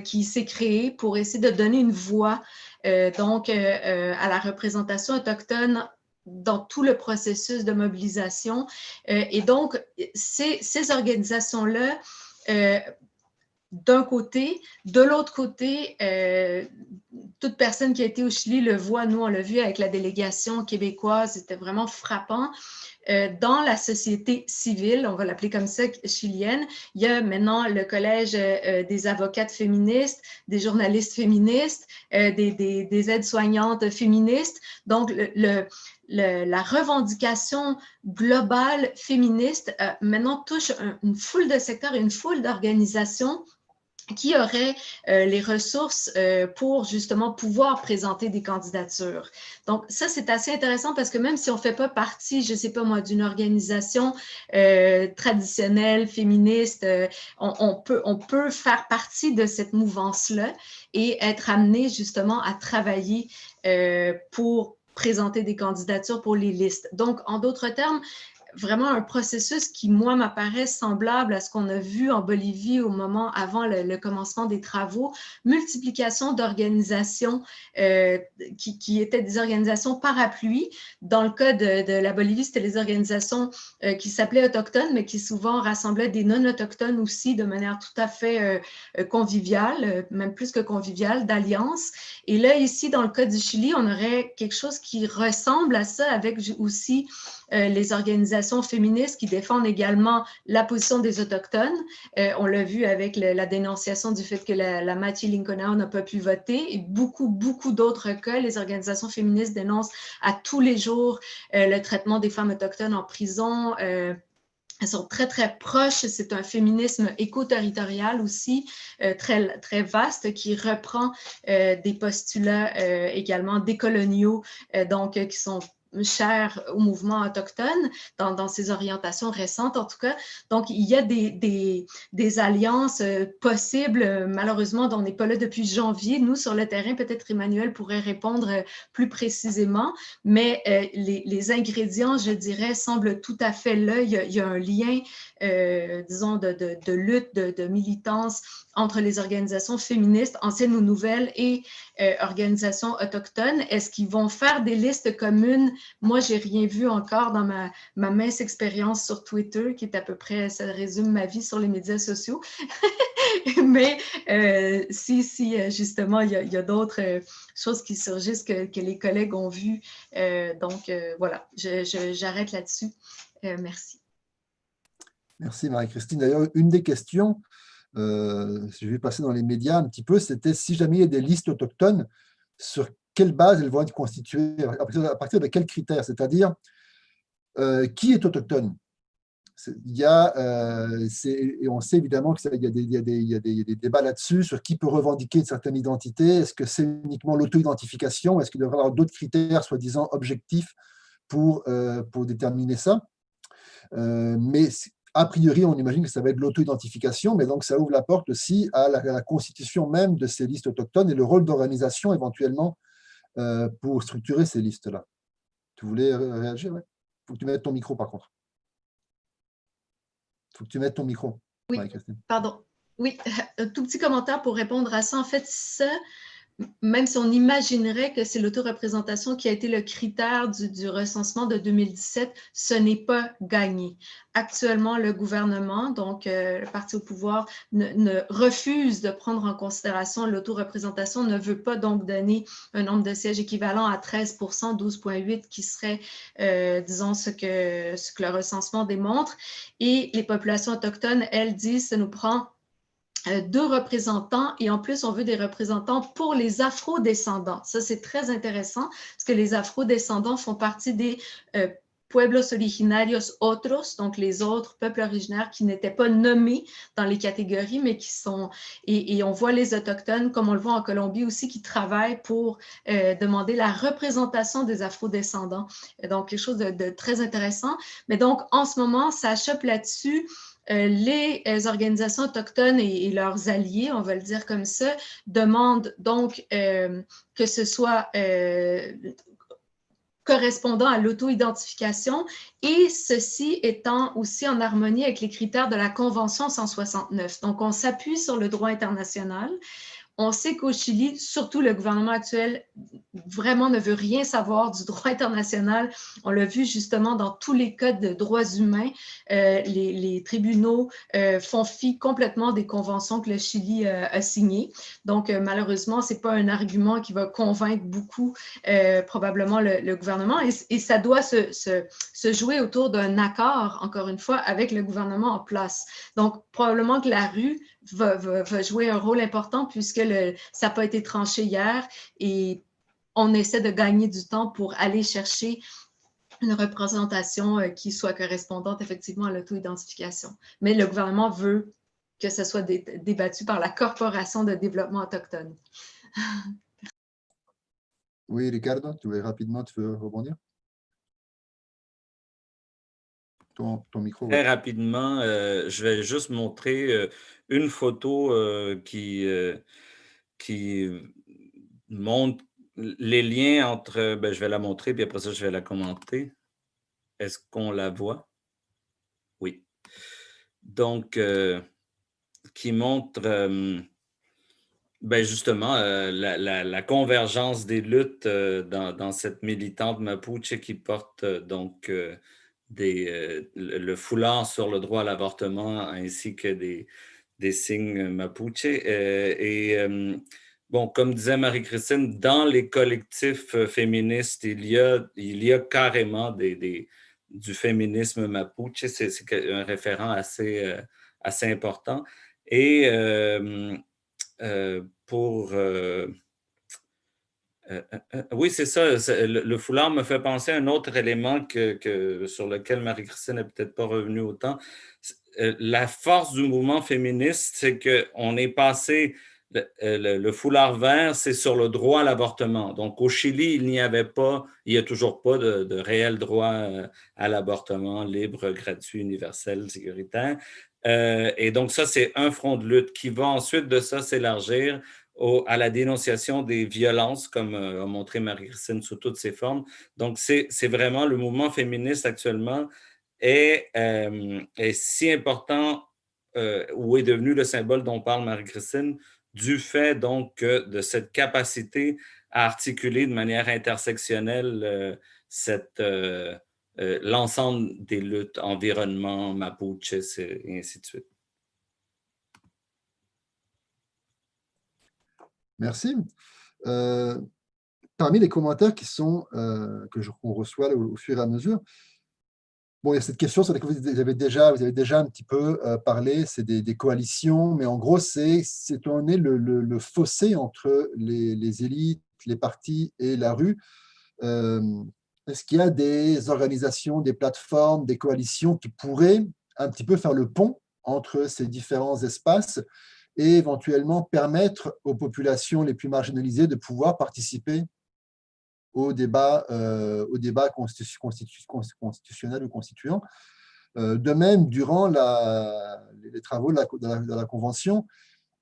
Speaker 4: qui s'est créée pour essayer de donner une voix à la représentation autochtone dans tout le processus de mobilisation. Et donc, ces organisations-là, d'un côté. De l'autre côté, toute personne qui a été au Chili le voit, nous on l'a vu avec la délégation québécoise, c'était vraiment frappant. Dans la société civile, on va l'appeler comme ça, chilienne, il y a maintenant le collège des avocates féministes, des journalistes féministes, des aides-soignantes féministes. Donc, la revendication globale féministe maintenant touche une foule de secteurs et une foule d'organisations qui auraient les ressources pour justement pouvoir présenter des candidatures. Donc ça, c'est assez intéressant parce que même si on ne fait pas partie, je ne sais pas moi, d'une organisation traditionnelle, féministe, on peut faire partie de cette mouvance-là et être amené justement à travailler pour présenter des candidatures pour les listes. Donc, en d'autres termes, vraiment un processus qui, moi, m'apparaît semblable à ce qu'on a vu en Bolivie au moment avant le commencement des travaux, multiplication d'organisations qui étaient des organisations parapluies. Dans le cas de la Bolivie, c'était les organisations qui s'appelaient autochtones, mais qui souvent rassemblaient des non-autochtones aussi de manière tout à fait conviviale, même plus que conviviale, d'alliance. Et là, ici, dans le cas du Chili, on aurait quelque chose qui ressemble à ça avec aussi les organisations féministes qui défendent également la position des Autochtones. On l'a vu avec la dénonciation du fait que la Machi Lincolnau n'a pas pu voter. Et beaucoup d'autres cas, les organisations féministes dénoncent à tous les jours le traitement des femmes autochtones en prison. Elles sont très proches. C'est un féminisme éco-territorial aussi, très vaste, qui reprend des postulats également décoloniaux, donc qui sont chers au mouvement autochtone dans ses orientations récentes en tout cas. Donc, il y a des alliances possibles. Malheureusement, on n'est pas là depuis janvier. Nous, sur le terrain, peut-être Emmanuel pourrait répondre plus précisément, mais les ingrédients, je dirais, semblent tout à fait là. Il y a un lien, disons, de lutte, de militance entre les organisations féministes, anciennes ou nouvelles, et organisations autochtones. Est-ce qu'ils vont faire des listes communes? Moi, je n'ai rien vu encore dans ma mince expérience sur Twitter, qui est à peu près, ça résume ma vie sur les médias sociaux. Mais si justement, il y a d'autres choses qui surgissent que les collègues ont vues. Donc, voilà, j'arrête là-dessus. Merci.
Speaker 1: Merci Marie-Christine. D'ailleurs, une des questions, je vais passer dans les médias un petit peu, c'était si jamais il y a des listes autochtones, sur quelle base elles vont être constituées, à partir de quels critères, c'est-à-dire qui est autochtone. Et on sait évidemment qu'il y a des débats là-dessus, sur qui peut revendiquer une certaine identité. Est-ce que c'est uniquement l'auto-identification? Est-ce qu'il devrait y avoir d'autres critères, soi-disant objectifs, pour déterminer ça? Mais a priori, on imagine que ça va être l'auto-identification, mais donc ça ouvre la porte aussi à la constitution même de ces listes autochtones et le rôle d'organisation éventuellement pour structurer ces listes-là. Tu voulais réagir? Il faut que tu mettes ton micro par contre. Il faut que tu mettes ton micro.
Speaker 4: Oui, pardon. Oui, un tout petit commentaire pour répondre à ça. En fait, ça, même si on imaginerait que c'est l'autoreprésentation qui a été le critère du recensement de 2017, ce n'est pas gagné. Actuellement, le gouvernement, donc le parti au pouvoir, ne refuse de prendre en considération l'autoreprésentation, ne veut pas donc donner un nombre de sièges équivalent à 13%, 12,8% qui serait, disons, ce que le recensement démontre. Et les populations autochtones, elles disent, ça nous prend 2 représentants et en plus, on veut des représentants pour les afro-descendants. Ça, c'est très intéressant parce que les afro-descendants font partie des pueblos originarios otros, donc les autres peuples originaires qui n'étaient pas nommés dans les catégories, mais qui sont… Et on voit les autochtones, comme on le voit en Colombie aussi, qui travaillent pour demander la représentation des afro-descendants. Donc, quelque chose de très intéressant. Mais donc, en ce moment, ça achoppe là-dessus. Les organisations autochtones et leurs alliés, on va le dire comme ça, demandent donc que ce soit correspondant à l'auto-identification et ceci étant aussi en harmonie avec les critères de la Convention 169. Donc, on s'appuie sur le droit international. On sait qu'au Chili, surtout le gouvernement actuel, vraiment ne veut rien savoir du droit international. On l'a vu justement dans tous les codes de droits humains. Les tribunaux font fi complètement des conventions que le Chili a signées. Donc, malheureusement, ce n'est pas un argument qui va convaincre beaucoup probablement le gouvernement. Et ça doit se jouer autour d'un accord, encore une fois, avec le gouvernement en place. Donc, probablement que la rue va jouer un rôle important puisque ça n'a pas été tranché hier et on essaie de gagner du temps pour aller chercher une représentation qui soit correspondante effectivement à l'auto-identification. Mais le gouvernement veut que ce soit débattu par la Corporation de développement autochtone.
Speaker 1: Oui, Ricardo, tu veux rebondir? Ton micro.
Speaker 3: Très rapidement, je vais juste montrer une photo qui montre les liens entre, je vais la montrer, puis après ça, je vais la commenter. Est-ce qu'on la voit? Oui. Donc, qui montre justement la convergence des luttes dans cette militante mapuche qui porte donc le foulard sur le droit à l'avortement ainsi que des signes mapuche. Bon, comme disait Marie-Christine, dans les collectifs féministes, il y a carrément du féminisme mapuche. C'est un référent assez important. Et oui, c'est ça. Le foulard me fait penser à un autre élément sur lequel Marie-Christine n'est peut-être pas revenue autant. La force du mouvement féministe, c'est qu'on est passé, le foulard vert, c'est sur le droit à l'avortement. Donc, au Chili, il n'y a toujours pas de réel droit à l'avortement libre, gratuit, universel, sécuritaire. Et donc, ça, c'est un front de lutte qui va ensuite de ça s'élargir à la dénonciation des violences, comme a montré Marie-Christine sous toutes ses formes. Donc, c'est vraiment le mouvement féministe actuellement est si important ou est devenu le symbole dont parle Marie-Christine du fait donc de cette capacité à articuler de manière intersectionnelle l'ensemble des luttes, environnement, mapuche, et ainsi de suite.
Speaker 1: Merci. Parmi les commentaires qu'on reçoit au fur et à mesure, bon, il y a cette question sur laquelle vous avez déjà un petit peu parlé, c'est des coalitions, mais en gros, c'est le fossé entre les élites, les partis et la rue. Est-ce qu'il y a des organisations, des plateformes, des coalitions qui pourraient un petit peu faire le pont entre ces différents espaces et éventuellement permettre aux populations les plus marginalisées de pouvoir participer au débat constitutionnel ou constituant? De même, durant les travaux de la Convention,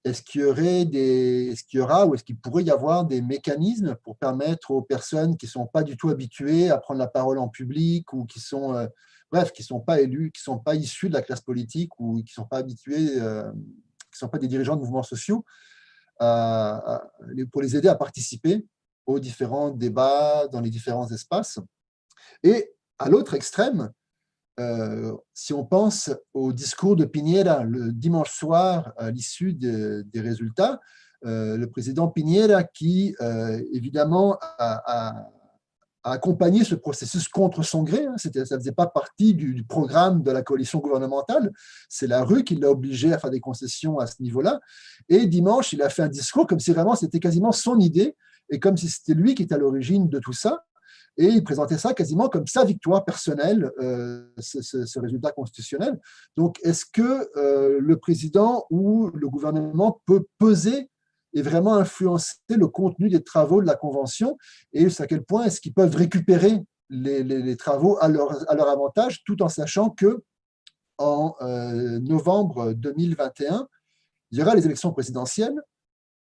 Speaker 1: est-ce qu'il y aura ou est-ce qu'il pourrait y avoir des mécanismes pour permettre aux personnes qui ne sont pas du tout habituées à prendre la parole en public ou qui sont, qui ne sont pas élus, qui ne sont pas issus de la classe politique ou qui ne sont pas habitués, qui ne sont pas des dirigeants de mouvements sociaux, pour les aider à participer aux différents débats dans les différents espaces? Et à l'autre extrême, si on pense au discours de Piñera le dimanche soir à l'issue des résultats, le président Piñera qui, évidemment, a accompagné ce processus contre son gré, ça ne faisait pas partie du programme de la coalition gouvernementale, c'est la rue qui l'a obligé à faire des concessions à ce niveau-là. Et dimanche, il a fait un discours comme si vraiment c'était quasiment son idée et comme si c'était lui qui était à l'origine de tout ça. Et il présentait ça quasiment comme sa victoire personnelle, ce résultat constitutionnel. Donc, est-ce que le président ou le gouvernement peut peser et vraiment influencer le contenu des travaux de la Convention? Et à quel point est-ce qu'ils peuvent récupérer les travaux à leur avantage, tout en sachant qu'en novembre 2021, il y aura les élections présidentielles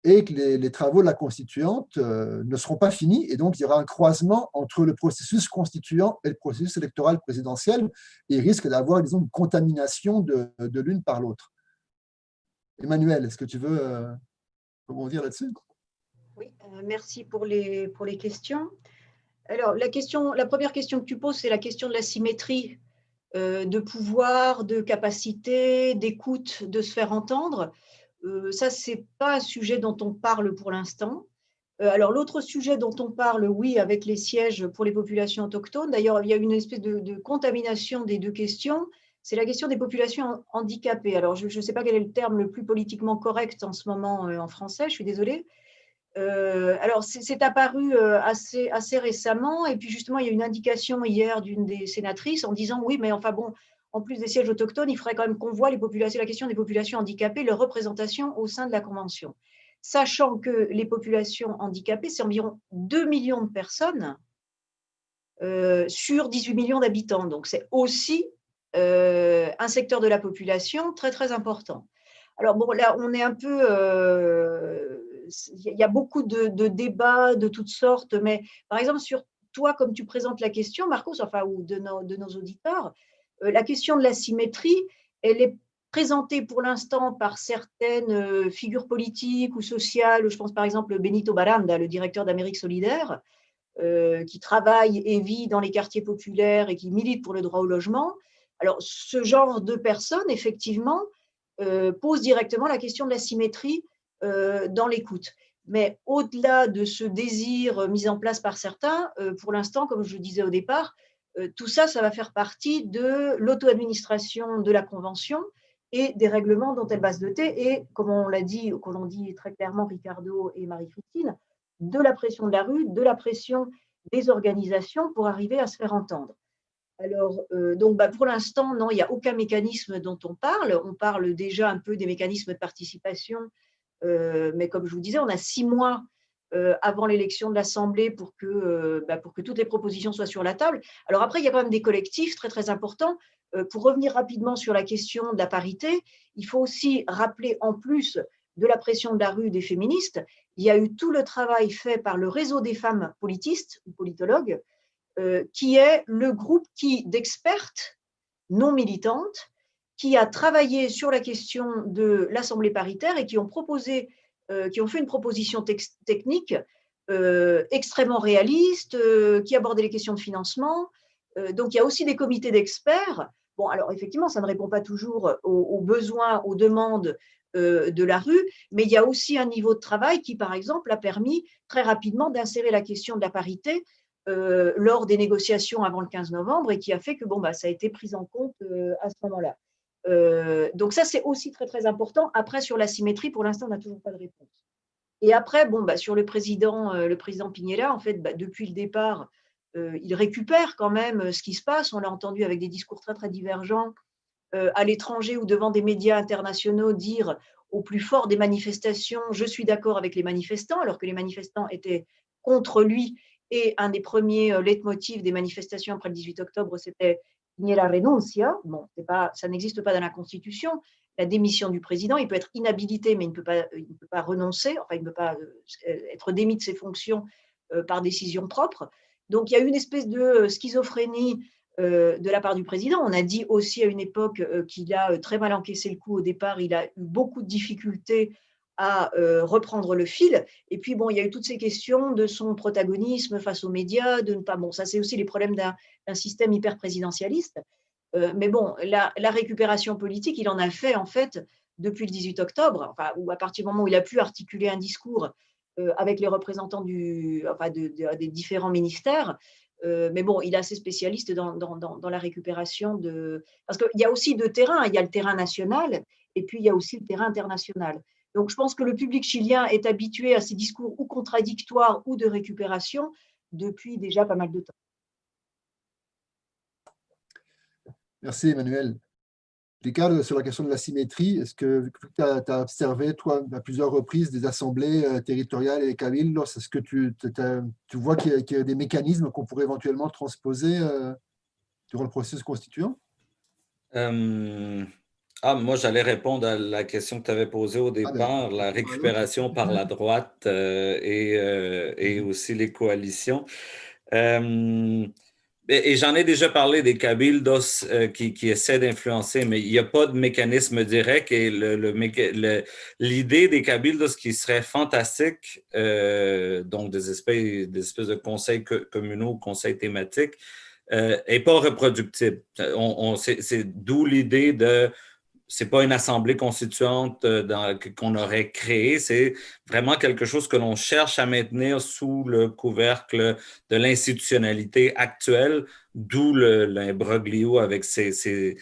Speaker 1: et que les travaux de la constituante ne seront pas finis, et donc il y aura un croisement entre le processus constituant et le processus électoral présidentiel, et il risque d'avoir, disons, une contamination de l'une par l'autre. Emmanuel, est-ce que tu veux… rebondir là-dessus?
Speaker 2: Oui, merci pour les questions. Alors, la première question que tu poses, c'est la question de la symétrie de pouvoir, de capacité, d'écoute, de se faire entendre. Ça, ce n'est pas un sujet dont on parle pour l'instant. Alors, l'autre sujet dont on parle, oui, avec les sièges pour les populations autochtones, d'ailleurs, il y a une espèce de contamination des deux questions, c'est la question des populations handicapées. Alors, je ne sais pas quel est le terme le plus politiquement correct en ce moment en français, je suis désolée. Alors, c'est apparu assez récemment, et puis justement, il y a une indication hier d'une des sénatrices en disant oui, mais enfin bon, en plus des sièges autochtones, il faudrait quand même qu'on voit la question des populations handicapées, leur représentation au sein de la Convention. Sachant que les populations handicapées, c'est environ 2 millions de personnes sur 18 millions d'habitants. Donc, c'est aussi un secteur de la population très, très important. Alors, bon, là, on est un peu… il y a beaucoup de débats de toutes sortes, mais par exemple, sur toi, comme tu présentes la question, Marcos, enfin, ou de nos auditeurs, la question de la symétrie, elle est présentée pour l'instant par certaines figures politiques ou sociales. Je pense par exemple Benito Baranda, le directeur d'Amérique solidaire, qui travaille et vit dans les quartiers populaires et qui milite pour le droit au logement. Alors, ce genre de personnes, effectivement, pose directement la question de la symétrie dans l'écoute. Mais au-delà de ce désir mis en place par certains, pour l'instant, comme je disais au départ, tout ça, ça va faire partie de l'auto-administration de la Convention et des règlements dont elle va se doter. Et comme on l'a dit, comme l'ont dit très clairement Ricardo et Marie-Christine, de la pression de la rue, de la pression des organisations pour arriver à se faire entendre. Alors, donc, pour l'instant, non, il n'y a aucun mécanisme dont on parle. On parle déjà un peu des mécanismes de participation, mais comme je vous disais, on a 6 mois avant l'élection de l'Assemblée pour que toutes les propositions soient sur la table. Alors après, il y a quand même des collectifs très, très importants. Pour revenir rapidement sur la question de la parité, il faut aussi rappeler, en plus de la pression de la rue des féministes, il y a eu tout le travail fait par le réseau des femmes politistes ou politologues, qui est le groupe d'expertes non militantes qui a travaillé sur la question de l'Assemblée paritaire et qui ont fait une proposition technique extrêmement réaliste, qui abordait les questions de financement. Donc, il y a aussi des comités d'experts. Bon, alors effectivement, ça ne répond pas toujours aux besoins, aux demandes de la rue, mais il y a aussi un niveau de travail qui, par exemple, a permis très rapidement d'insérer la question de la parité lors des négociations avant le 15 novembre et qui a fait que ça a été pris en compte à ce moment-là. Donc ça, c'est aussi très, très important. Après, sur la symétrie, pour l'instant, on n'a toujours pas de réponse. Et après, sur le président Piñera, en fait, depuis le départ, il récupère quand même ce qui se passe. On l'a entendu avec des discours très, très divergents à l'étranger ou devant des médias internationaux dire au plus fort des manifestations « je suis d'accord avec les manifestants », alors que les manifestants étaient contre lui. Et un des premiers leitmotifs des manifestations après le 18 octobre, c'était « ni la renuncia ». Bon, ça n'existe pas dans la Constitution. La démission du président, il peut être inhabilité, mais il ne peut pas renoncer, enfin, il ne peut pas être démis de ses fonctions par décision propre. Donc, il y a une espèce de schizophrénie de la part du président. On a dit aussi à une époque qu'il a très mal encaissé le coup au départ. Il a eu beaucoup de difficultés à reprendre le fil. Et puis, il y a eu toutes ces questions de son protagonisme face aux médias, de ne pas… ça, c'est aussi les problèmes d'un système hyper présidentialiste. Mais la récupération politique, il en a fait, en fait, depuis le 18 octobre, ou à partir du moment où il a pu articuler un discours avec les représentants des différents ministères. Mais il est assez spécialiste dans la récupération de… Parce qu'il y a aussi deux terrains. Il y a le terrain national et puis il y a aussi le terrain international. Donc, je pense que le public chilien est habitué à ces discours ou contradictoires ou de récupération depuis déjà pas mal de temps.
Speaker 1: Merci, Emmanuel. Ricardo, sur la question de la symétrie, est-ce que tu as observé, toi, à plusieurs reprises, des assemblées territoriales et cabildos, est-ce que tu vois qu'il y a des mécanismes qu'on pourrait éventuellement transposer durant le processus constituant?
Speaker 3: Moi, j'allais répondre à la question que tu avais posée au départ, la récupération par la droite et aussi les coalitions. Et j'en ai déjà parlé des cabildos qui essaient d'influencer, mais il n'y a pas de mécanisme direct. Et l'idée des cabildos qui serait fantastique, donc des espèces de conseils communaux, conseils thématiques, n'est pas reproductible. C'est d'où l'idée de... C'est pas une assemblée constituante qu'on aurait créée, c'est vraiment quelque chose que l'on cherche à maintenir sous le couvercle de l'institutionnalité actuelle, d'où l'imbroglio avec ces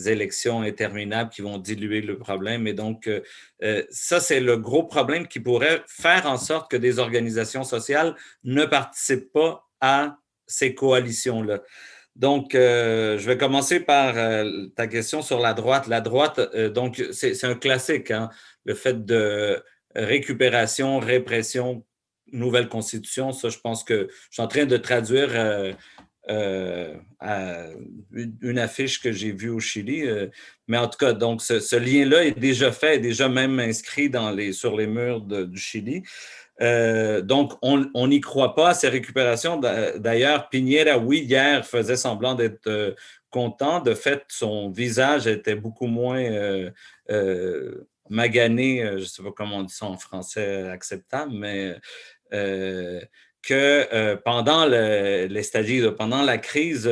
Speaker 3: élections interminables qui vont diluer le problème. Et donc, ça, c'est le gros problème qui pourrait faire en sorte que des organisations sociales ne participent pas à ces coalitions-là. Donc, je vais commencer par ta question sur la droite. La droite, donc, c'est un classique, hein, le fait de récupération, répression, nouvelle constitution. Ça, je pense que je suis en train de traduire une affiche que j'ai vue au Chili. Mais en tout cas, donc, ce lien-là est déjà fait, est déjà même inscrit sur les murs du Chili. Donc, on n'y croit pas à ces récupérations. D'ailleurs, Piñera, oui, hier, faisait semblant d'être content. De fait, son visage était beaucoup moins magané, je ne sais pas comment on dit ça en français acceptable, mais que pendant pendant la crise,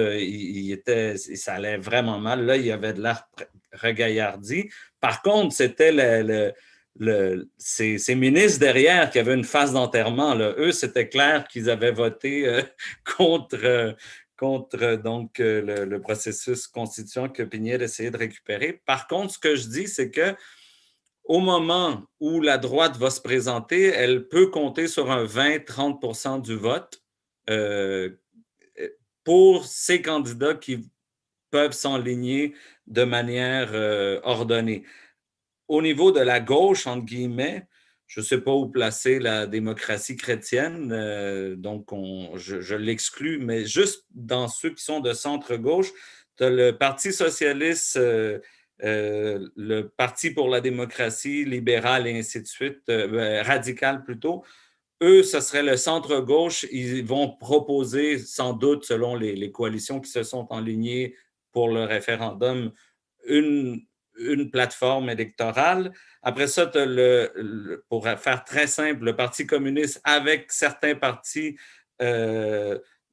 Speaker 3: ça allait vraiment mal. Là, il y avait de l'air regaillardi. Par contre, c'était ces ministres derrière qui avaient une phase d'enterrement, là, eux, c'était clair qu'ils avaient voté contre donc, le processus constituant que Piñera essayait de récupérer. Par contre, ce que je dis, c'est que au moment où la droite va se présenter, elle peut compter sur un 20-30% du vote pour ces candidats qui peuvent s'enligner de manière ordonnée. Au niveau de la gauche, entre guillemets, je ne sais pas où placer la démocratie chrétienne, donc je l'exclus, mais juste dans ceux qui sont de centre-gauche, tu as le Parti socialiste, le Parti pour la démocratie libérale et ainsi de suite, radical plutôt. Eux, ce serait le centre-gauche. Ils vont proposer, sans doute, selon les coalitions qui se sont enlignées pour le référendum, une plateforme électorale. Après ça, tu as pour faire très simple, le Parti communiste avec certains partis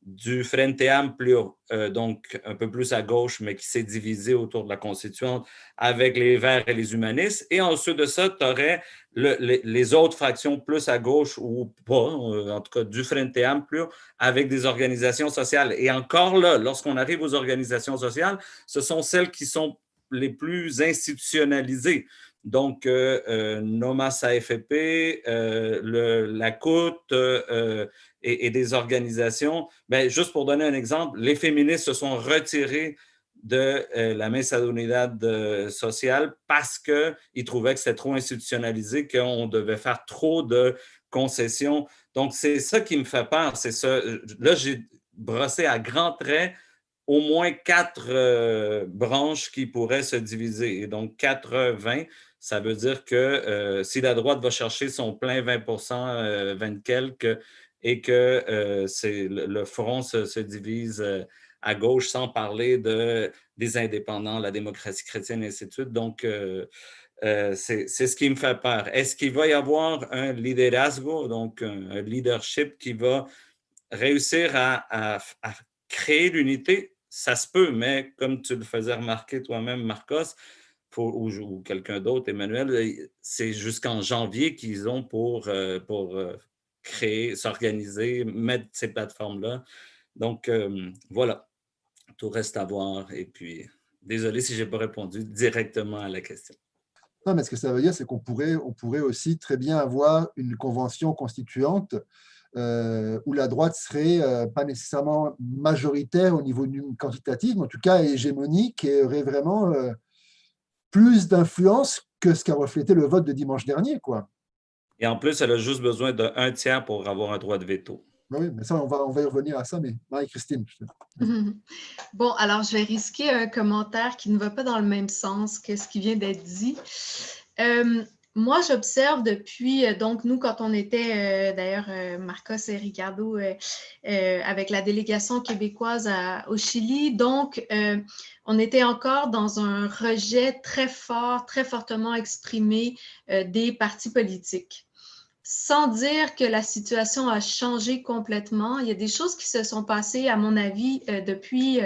Speaker 3: du Frente Amplio, donc un peu plus à gauche, mais qui s'est divisé autour de la constituante, avec les Verts et les humanistes. Et ensuite de ça, tu aurais les autres fractions plus à gauche ou pas, en tout cas du Frente Amplio, avec des organisations sociales. Et encore là, lorsqu'on arrive aux organisations sociales, ce sont celles qui sont les plus institutionnalisées. Donc, Nomas AFP, la CUT et des organisations. Bien, juste pour donner un exemple, les féministes se sont retirés de la Mesa de Unidad sociale parce qu'ils trouvaient que c'était trop institutionnalisé, qu'on devait faire trop de concessions. Donc, c'est ça qui me fait peur. C'est ça. Là, j'ai brossé à grands traits au moins 4 branches qui pourraient se diviser. Et donc, 80, ça veut dire que si la droite va chercher son plein 20%, 20 quelques, et que le front se divise à gauche, sans parler des indépendants, la démocratie chrétienne, et ainsi de suite. Donc, c'est ce qui me fait peur. Est-ce qu'il va y avoir un liderazgo, donc un leadership qui va réussir à créer l'unité? Ça se peut, mais comme tu le faisais remarquer toi-même, Marcos, ou quelqu'un d'autre, Emmanuel, c'est jusqu'en janvier qu'ils ont pour créer, s'organiser, mettre ces plateformes-là. Donc, voilà, tout reste à voir. Et puis, désolé si je n'ai pas répondu directement à la question.
Speaker 1: Non, mais ce que ça veut dire, c'est qu'on pourrait aussi très bien avoir une convention constituante où la droite serait pas nécessairement majoritaire au niveau quantitatif, mais en tout cas hégémonique et aurait vraiment plus d'influence que ce qu'a reflété le vote de dimanche dernier, quoi.
Speaker 3: Et en plus, elle a juste besoin d'un tiers pour avoir un droit de veto.
Speaker 1: Oui, mais ça, on va y revenir à ça, mais Marie-Christine.
Speaker 4: Bon, alors je vais risquer un commentaire qui ne va pas dans le même sens que ce qui vient d'être dit. Moi, j'observe depuis, donc nous, quand on était, d'ailleurs, Marcos et Ricardo, avec la délégation québécoise au Chili, donc on était encore dans un rejet très fort, très fortement exprimé des partis politiques. Sans dire que la situation a changé complètement, il y a des choses qui se sont passées, à mon avis, depuis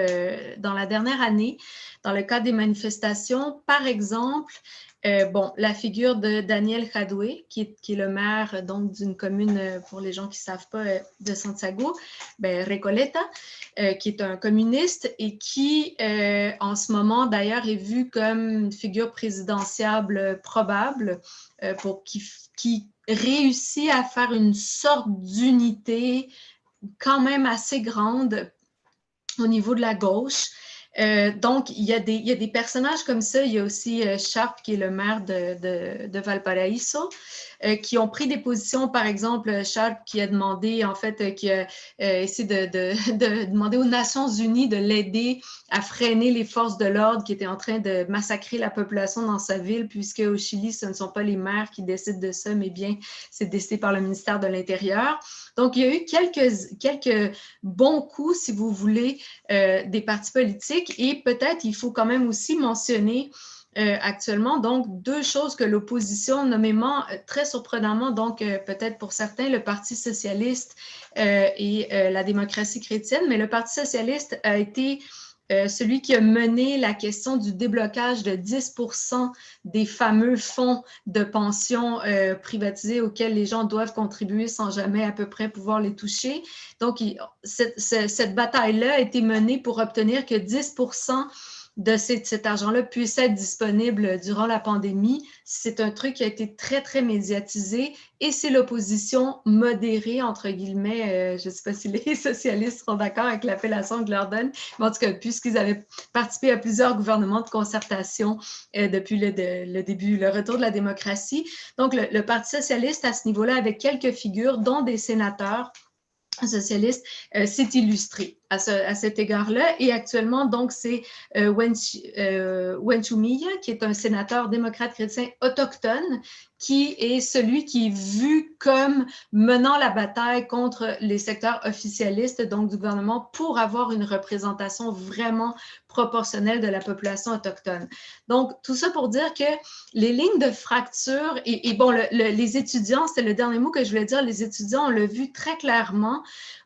Speaker 4: dans la dernière année, dans le cadre des manifestations. Par exemple, bon, la figure de Daniel Jadwe, qui est le maire donc d'une commune, pour les gens qui ne savent pas, de Santiago, ben, Recoleta, qui est un communiste et qui, en ce moment, d'ailleurs, est vu comme une figure présidentiable probable pour qui réussit à faire une sorte d'unité quand même assez grande au niveau de la gauche. Donc, il y a des personnages comme ça. Il y a aussi Sharp, qui est le maire de Valparaiso, qui ont pris des positions. Par exemple, Sharp qui a demandé, en fait, qui a essayé de demander aux Nations Unies de l'aider à freiner les forces de l'ordre qui étaient en train de massacrer la population dans sa ville, puisque au Chili, ce ne sont pas les maires qui décident de ça, mais bien c'est décidé par le ministère de l'Intérieur. Donc, il y a eu quelques bons coups, si vous voulez, des partis politiques, et peut-être il faut quand même aussi mentionner actuellement donc deux choses que l'opposition, nommément très surprenamment, donc peut-être pour certains le Parti socialiste et la démocratie chrétienne, mais le Parti socialiste a été celui qui a mené la question du déblocage de 10% des fameux fonds de pension privatisés auxquels les gens doivent contribuer sans jamais à peu près pouvoir les toucher. Donc, cette bataille-là a été menée pour obtenir que 10% de cet argent-là puisse être disponible durant la pandémie. C'est un truc qui a été très, très médiatisé et c'est l'opposition modérée, entre guillemets. Je ne sais pas si les socialistes seront d'accord avec l'appellation que je leur donne, mais en tout cas, puisqu'ils avaient participé à plusieurs gouvernements de concertation depuis le début, le retour de la démocratie. Donc, le Parti socialiste, à ce niveau-là, avec quelques figures, dont des sénateurs socialiste, s'est illustré à cet égard-là. Et actuellement, donc, c'est Wenchumilla, qui est un sénateur démocrate chrétien autochtone, qui est celui qui est vu comme menant la bataille contre les secteurs officialistes, donc du gouvernement, pour avoir une représentation vraiment proportionnelle de la population autochtone. Donc, tout ça pour dire que les lignes de fracture, et bon, les étudiants, c'est le dernier mot que je voulais dire, les étudiants, on l'a vu très clairement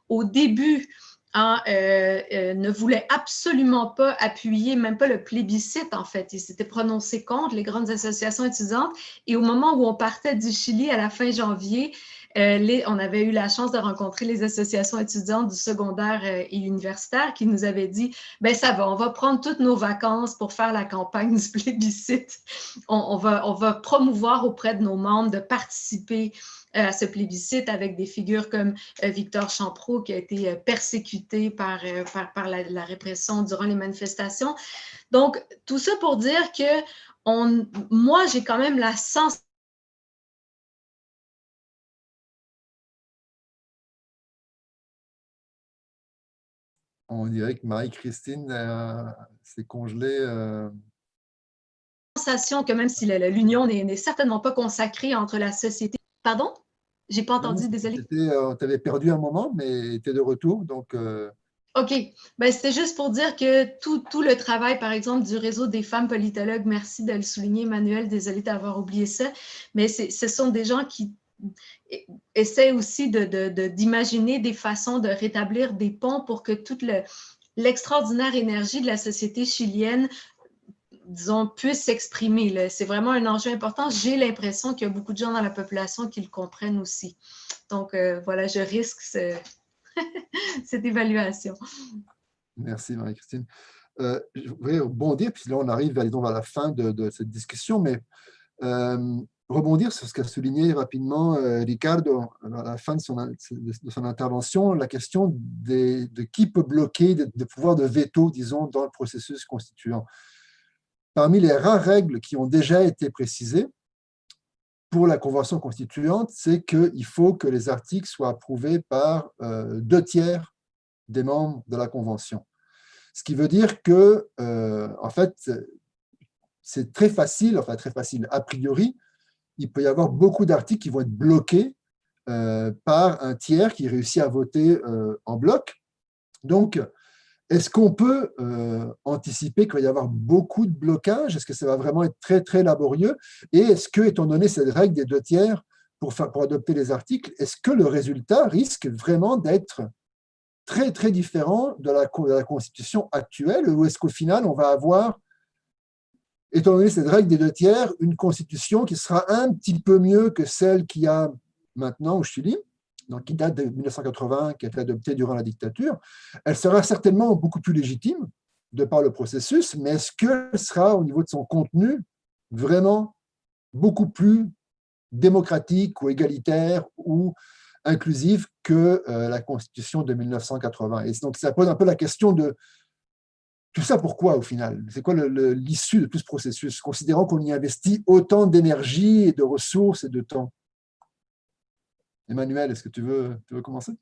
Speaker 4: au début, ne voulaient absolument pas appuyer, même pas le plébiscite en fait. Ils s'étaient prononcés contre les grandes associations étudiantes et au moment où on partait du Chili à la fin janvier, on avait eu la chance de rencontrer les associations étudiantes du secondaire et universitaire qui nous avaient dit « ben ça va, on va prendre toutes nos vacances pour faire la campagne du plébiscite. On va promouvoir auprès de nos membres de participer à ce plébiscite avec des figures comme Victor Champreau qui a été persécuté par la répression durant les manifestations. » Donc, tout ça pour dire que moi, j'ai quand même la sensation
Speaker 1: On dirait que Marie-Christine s'est congelée.
Speaker 4: que même si l'union n'est certainement pas consacrée entre la société... Pardon? J'ai pas entendu, désolé.
Speaker 1: Tu avais perdu un moment, mais tu es de retour, donc...
Speaker 4: OK. Ben, c'était juste pour dire que tout le travail, par exemple, du réseau des femmes politologues, merci de le souligner, Emmanuel, désolée d'avoir oublié ça, mais ce sont des gens qui essaient aussi d'imaginer des façons de rétablir des ponts pour que toute l'extraordinaire énergie de la société chilienne, disons, puisse s'exprimer. C'est vraiment un enjeu important. J'ai l'impression qu'il y a beaucoup de gens dans la population qui le comprennent aussi. Donc, voilà, je risque cette évaluation.
Speaker 1: Merci, Marie-Christine. Je voudrais rebondir, puis là, on arrive vers la fin de cette discussion, mais rebondir sur ce qu'a souligné rapidement Ricardo à la fin de son intervention, la question de qui peut bloquer, de pouvoir de veto, disons, dans le processus constituant. Parmi les rares règles qui ont déjà été précisées pour la Convention constituante, c'est qu'il faut que les articles soient approuvés par 2/3 des membres de la Convention. Ce qui veut dire que, en fait, c'est très facile a priori, il peut y avoir beaucoup d'articles qui vont être bloqués par un tiers qui réussit à voter en bloc. Donc, est-ce qu'on peut anticiper qu'il va y avoir beaucoup de blocages? Est-ce que ça va vraiment être très, très laborieux? Et est-ce que, étant donné cette règle des 2/3 pour adopter les articles, est-ce que le résultat risque vraiment d'être très, très différent de la Constitution actuelle, ou est-ce qu'au final, on va avoir, étant donné cette règle des 2/3, une Constitution qui sera un petit peu mieux que celle qu'il y a maintenant au Chili, donc qui date de 1980, qui a été adoptée durant la dictature? Elle sera certainement beaucoup plus légitime de par le processus, mais est-ce qu'elle sera, au niveau de son contenu, vraiment beaucoup plus démocratique ou égalitaire ou inclusive que la Constitution de 1980? Et donc, ça pose un peu la question de tout ça, pourquoi au final? C'est quoi l'issue de tout ce processus, considérant qu'on y investit autant d'énergie et de ressources et de temps? Emmanuel, est-ce que tu veux commencer?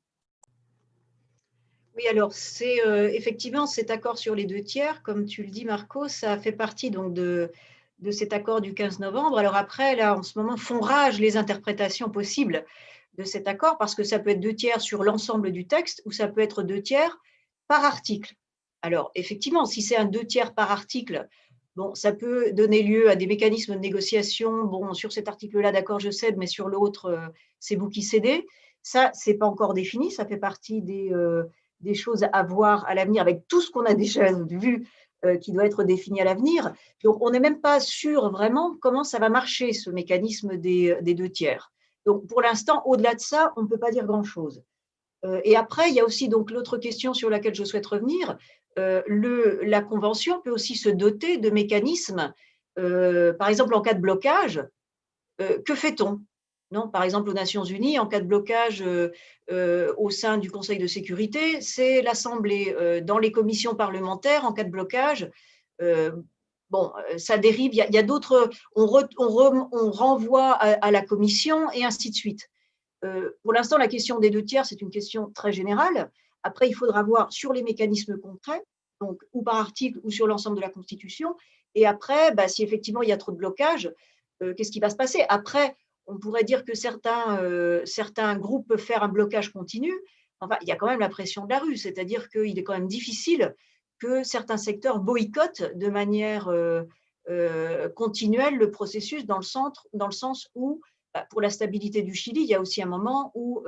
Speaker 2: Oui, alors c'est effectivement cet accord sur les 2/3, comme tu le dis, Marco, ça fait partie donc de cet accord du 15 novembre. Alors après, là, en ce moment, font rage les interprétations possibles de cet accord, parce que ça peut être 2/3 sur l'ensemble du texte ou ça peut être 2/3 par article. Alors effectivement, si c'est un 2/3 par article, bon, ça peut donner lieu à des mécanismes de négociation. Bon, sur cet article-là, d'accord, je cède, mais sur l'autre, c'est vous qui cédez. Ça, c'est pas encore défini. Ça fait partie des choses à voir à l'avenir, avec tout ce qu'on a déjà vu qui doit être défini à l'avenir. Donc, on n'est même pas sûr vraiment comment ça va marcher, ce mécanisme des 2/3. Donc, pour l'instant, au-delà de ça, on ne peut pas dire grand-chose. Et après, il y a aussi donc l'autre question sur laquelle je souhaite revenir. La Convention peut aussi se doter de mécanismes, par exemple en cas de blocage. Que fait-on? Non, par exemple, aux Nations Unies, en cas de blocage au sein du Conseil de sécurité, c'est l'Assemblée. Dans les commissions parlementaires, en cas de blocage, bon, ça dérive. Il y a d'autres. On renvoie à la commission et ainsi de suite. Pour l'instant, la question des 2/3, c'est une question très générale. Après, il faudra voir sur les mécanismes concrets, donc ou par article ou sur l'ensemble de la Constitution. Et après, bah, si effectivement il y a trop de blocages, qu'est-ce qui va se passer? Après, on pourrait dire que certains groupes peuvent faire un blocage continu. Enfin, il y a quand même la pression de la rue, c'est-à-dire qu'il est quand même difficile que certains secteurs boycottent de manière continuelle le processus, dans le sens où, bah, pour la stabilité du Chili, il y a aussi un moment où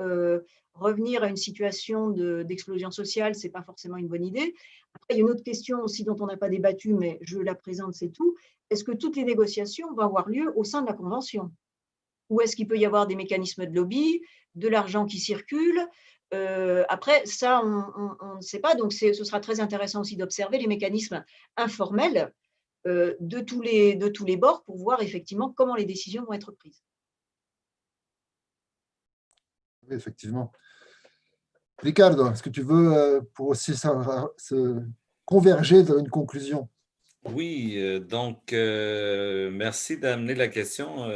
Speaker 2: revenir à une situation d'explosion sociale, ce n'est pas forcément une bonne idée. Après, il y a une autre question aussi dont on n'a pas débattu, mais je la présente, c'est tout. Est-ce que toutes les négociations vont avoir lieu au sein de la Convention? Ou est-ce qu'il peut y avoir des mécanismes de lobby, de l'argent qui circule? Après, ça, on ne sait pas. Donc, ce sera très intéressant aussi d'observer les mécanismes informels de tous les bords, pour voir effectivement comment les décisions vont être prises.
Speaker 1: Oui, effectivement. Ricardo, est-ce que tu veux, pour aussi se converger vers une conclusion?
Speaker 3: Oui, donc merci d'amener la question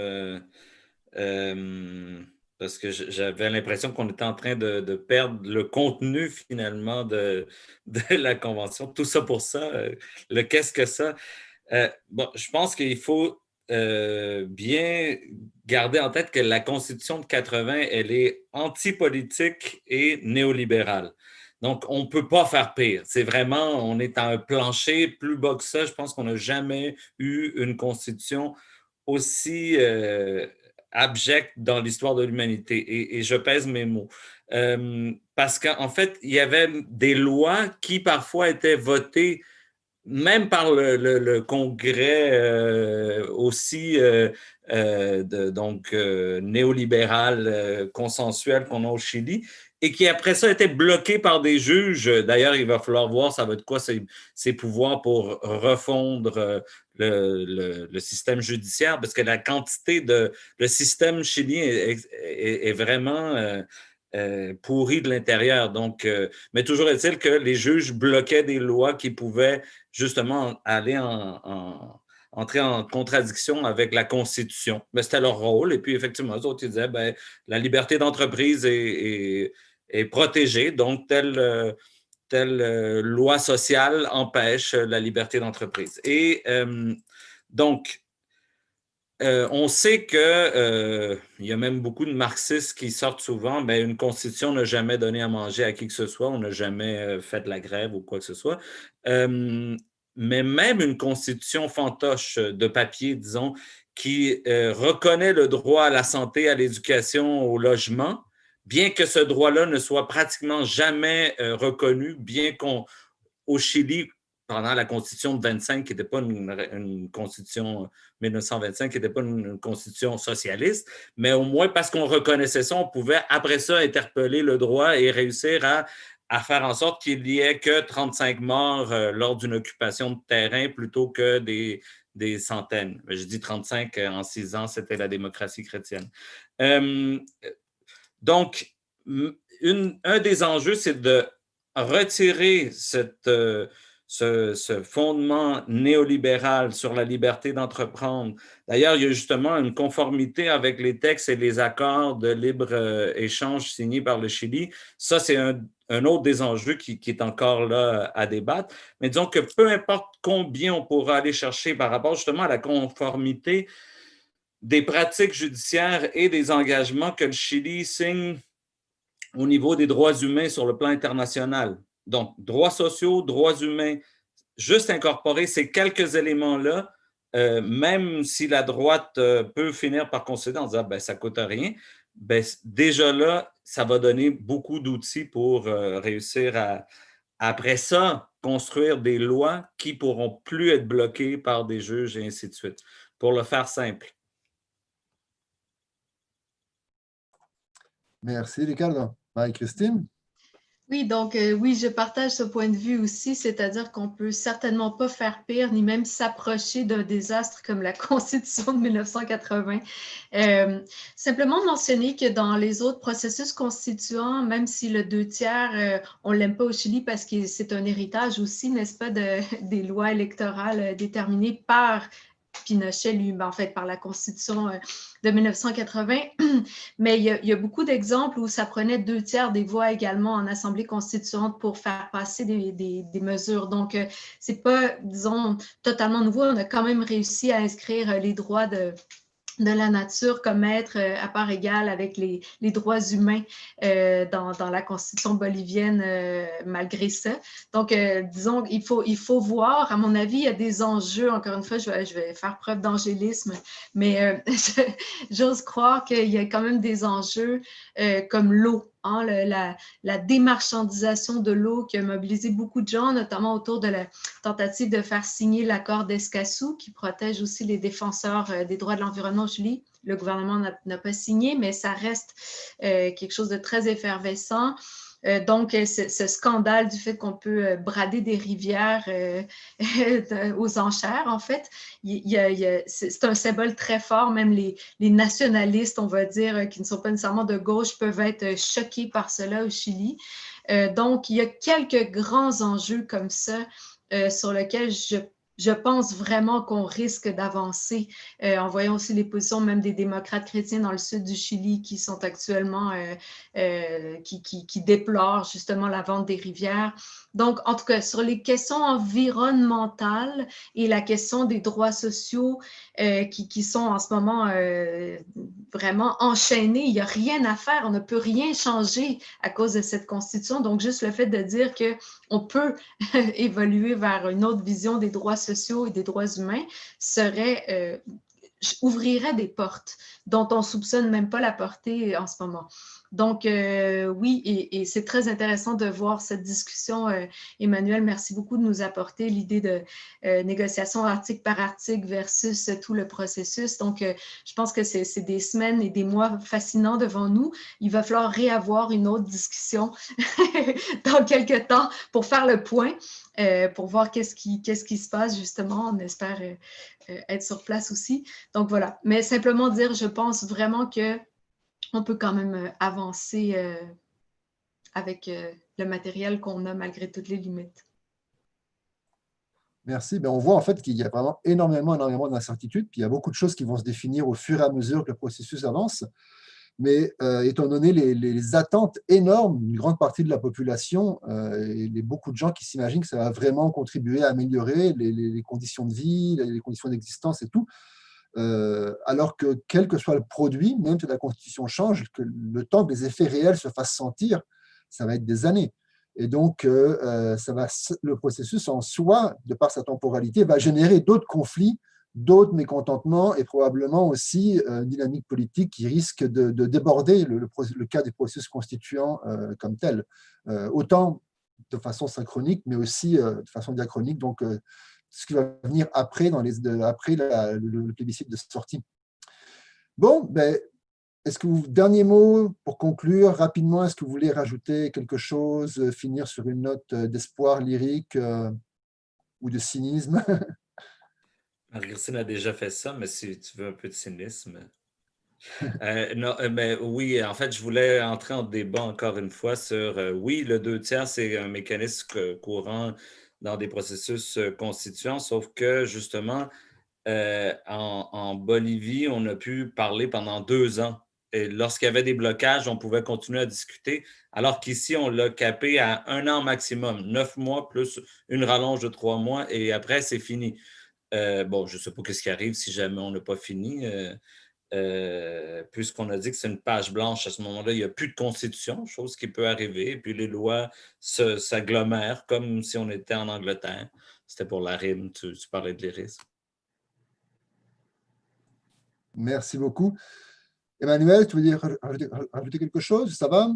Speaker 3: parce que j'avais l'impression qu'on était en train de perdre le contenu finalement de la Convention. Tout ça pour ça, le qu'est-ce que ça? Bon, je pense qu'il faut bien garder en tête que la Constitution de 80, elle est anti-politique et néolibérale. Donc, on ne peut pas faire pire. C'est vraiment, on est à un plancher plus bas que ça. Je pense qu'on n'a jamais eu une Constitution aussi abjecte dans l'histoire de l'humanité. Et je pèse mes mots. Parce qu'en fait, il y avait des lois qui parfois étaient votées même par le Congrès aussi néolibéral, consensuel qu'on a au Chili, et qui après ça était bloqué par des juges. D'ailleurs, il va falloir voir ça va être quoi ces pouvoirs pour refondre le système judiciaire, parce que la quantité le système chilien est vraiment pourri de l'intérieur. Donc, mais toujours est-il que les juges bloquaient des lois qui pouvaient justement aller entrer en contradiction avec la Constitution. Mais c'était leur rôle. Et puis, effectivement, eux autres, ils disaient, ben, la liberté d'entreprise est protégée, donc telle loi sociale empêche la liberté d'entreprise. Et donc, On sait que il y a même beaucoup de marxistes qui sortent souvent, ben, une constitution n'a jamais donné à manger à qui que ce soit, on n'a jamais fait de la grève ou quoi que ce soit. Mais même une constitution fantoche de papier, disons, qui reconnaît le droit à la santé, à l'éducation, au logement, bien que ce droit-là ne soit pratiquement jamais reconnu, bien qu'au Chili, pendant la constitution de 25, qui n'était pas une constitution 1925, qui n'était pas une constitution socialiste, mais au moins parce qu'on reconnaissait ça, on pouvait après ça interpeller le droit et réussir à faire en sorte qu'il n'y ait que 35 morts lors d'une occupation de terrain plutôt que des centaines. Je dis 35 en 6 ans, c'était la démocratie chrétienne. Donc, un des enjeux, c'est de retirer ce fondement néolibéral sur la liberté d'entreprendre. D'ailleurs, il y a justement une conformité avec les textes et les accords de libre-échange signés par le Chili. Ça, c'est un autre des enjeux qui est encore là à débattre. Mais disons que peu importe combien on pourra aller chercher par rapport justement à la conformité des pratiques judiciaires et des engagements que le Chili signe au niveau des droits humains sur le plan international. Donc, droits sociaux, droits humains, juste incorporer ces quelques éléments-là, même si la droite peut finir par concéder en disant ben, ça ne coûte rien, ben, déjà là, ça va donner beaucoup d'outils pour réussir à, après ça, construire des lois qui ne pourront plus être bloquées par des juges et ainsi de suite. Pour le faire simple.
Speaker 1: Merci, Ricardo. Marie-Christine?
Speaker 4: Oui, donc oui, je partage ce point de vue aussi, c'est-à-dire qu'on ne peut certainement pas faire pire, ni même s'approcher d'un désastre comme la Constitution de 1980. Simplement mentionner que dans les autres processus constituants, même si le 2/3, on ne l'aime pas au Chili parce que c'est un héritage aussi, n'est-ce pas, des lois électorales déterminées par Pinochet, lui, en fait, par la Constitution de 1980. Mais il y a beaucoup d'exemples où ça prenait 2/3 des voix également en Assemblée constituante pour faire passer des mesures. Donc, ce n'est pas, disons, totalement nouveau. On a quand même réussi à inscrire les droits de la nature comme être à part égale avec les droits humains dans la Constitution bolivienne malgré ça. Donc, disons, il faut voir, à mon avis, il y a des enjeux, encore une fois, je vais faire preuve d'angélisme, mais j'ose croire qu'il y a quand même des enjeux comme l'eau. Hein, la démarchandisation de l'eau qui a mobilisé beaucoup de gens, notamment autour de la tentative de faire signer l'accord d'Escazú qui protège aussi les défenseurs des droits de l'environnement au Chili. Le gouvernement n'a pas signé, mais ça reste quelque chose de très effervescent. Donc, ce scandale du fait qu'on peut brader des rivières aux enchères, en fait, c'est un symbole très fort. Même les nationalistes, on va dire, qui ne sont pas nécessairement de gauche, peuvent être choqués par cela au Chili. Donc, il y a quelques grands enjeux comme ça sur lesquels je pense vraiment qu'on risque d'avancer en voyant aussi les positions même des démocrates chrétiens dans le sud du Chili qui sont actuellement, qui déplorent justement la vente des rivières. Donc, en tout cas, sur les questions environnementales et la question des droits sociaux qui sont en ce moment vraiment enchaînés, il n'y a rien à faire, on ne peut rien changer à cause de cette constitution. Donc, juste le fait de dire qu'on peut évoluer vers une autre vision des droits sociaux et des droits humains ouvrirait des portes dont on ne soupçonne même pas la portée en ce moment. Donc, oui, et c'est très intéressant de voir cette discussion. Emmanuel, merci beaucoup de nous apporter l'idée de négociation article par article versus tout le processus. Donc, je pense que c'est des semaines et des mois fascinants devant nous. Il va falloir réavoir une autre discussion dans quelques temps pour faire le point, pour voir qu'est-ce qui se passe justement. On espère être sur place aussi. Donc, voilà. Mais simplement dire, je pense vraiment que on peut quand même avancer avec le matériel qu'on a malgré toutes les limites.
Speaker 1: Merci. On voit en fait qu'il y a vraiment énormément d'incertitudes, puis il y a beaucoup de choses qui vont se définir au fur et à mesure que le processus avance. Mais étant donné les attentes énormes d'une grande partie de la population et beaucoup de gens qui s'imaginent que ça va vraiment contribuer à améliorer les conditions de vie, les conditions d'existence et tout, alors que quel que soit le produit, même si la Constitution change, que le temps que les effets réels se fassent sentir, ça va être des années. Et donc, le processus en soi, de par sa temporalité, va générer d'autres conflits, d'autres mécontentements et probablement aussi une dynamique politique qui risque de déborder le cas des processus constituants comme tel, autant de façon synchronique, mais aussi de façon diachronique. Donc, ce qui va venir après, après le plébiscite de sortie. Bon, ben, dernier mot pour conclure rapidement, est-ce que vous voulez rajouter quelque chose, finir sur une note d'espoir lyrique ou de cynisme?
Speaker 3: Marie-Christine a déjà fait ça, mais si tu veux un peu de cynisme. Non, mais oui, en fait, je voulais entrer en débat encore une fois sur, oui, le 2/3, c'est un mécanisme courant dans des processus constituants, sauf que justement, en Bolivie, on a pu parler pendant 2 ans. Et lorsqu'il y avait des blocages, on pouvait continuer à discuter, alors qu'ici, on l'a capé à 1 an maximum, 9 mois plus une rallonge de 3 mois, et après, c'est fini. Bon, je ne sais pas ce qui arrive si jamais on n'a pas fini, puisqu'on a dit que c'est une page blanche. À ce moment-là, il n'y a plus de constitution, chose qui peut arriver, et puis les lois s'agglomèrent comme si on était en Angleterre. C'était pour la rime, tu parlais de l'iris.
Speaker 1: Merci beaucoup. Emmanuel, tu veux dire rajouter quelque chose? Ça va?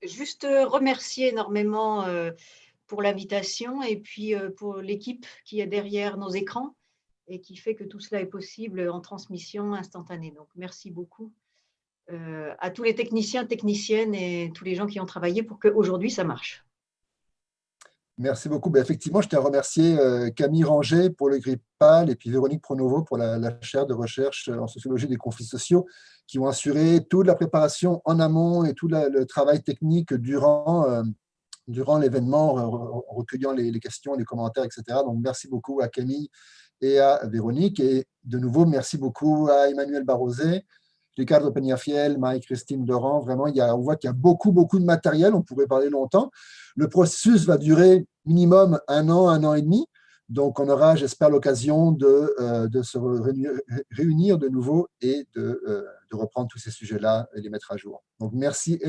Speaker 2: Juste remercier énormément pour l'invitation et puis pour l'équipe qui est derrière nos écrans et qui fait que tout cela est possible en transmission instantanée. Donc, merci beaucoup à tous les techniciens, techniciennes et tous les gens qui ont travaillé pour qu'aujourd'hui, ça marche.
Speaker 1: Merci beaucoup. Ben, effectivement, je tiens à remercier Camille Ranger pour le GRIPAL et puis Véronique Pronovo pour la chaire de recherche en sociologie des conflits sociaux qui ont assuré toute la préparation en amont et tout le travail technique durant l'événement, en recueillant les questions, les commentaires, etc. Donc, merci beaucoup à Camille et à Véronique. Et de nouveau, merci beaucoup à Emmanuel Barrosé, Ricardo Peñafiel, Marie-Christine Laurent. Vraiment, on voit qu'il y a beaucoup de matériel. On pourrait parler longtemps. Le processus va durer minimum 1 an et demi. Donc, on aura, j'espère, l'occasion de se réunir de nouveau et de reprendre tous ces sujets-là et les mettre à jour. Donc, merci énormément.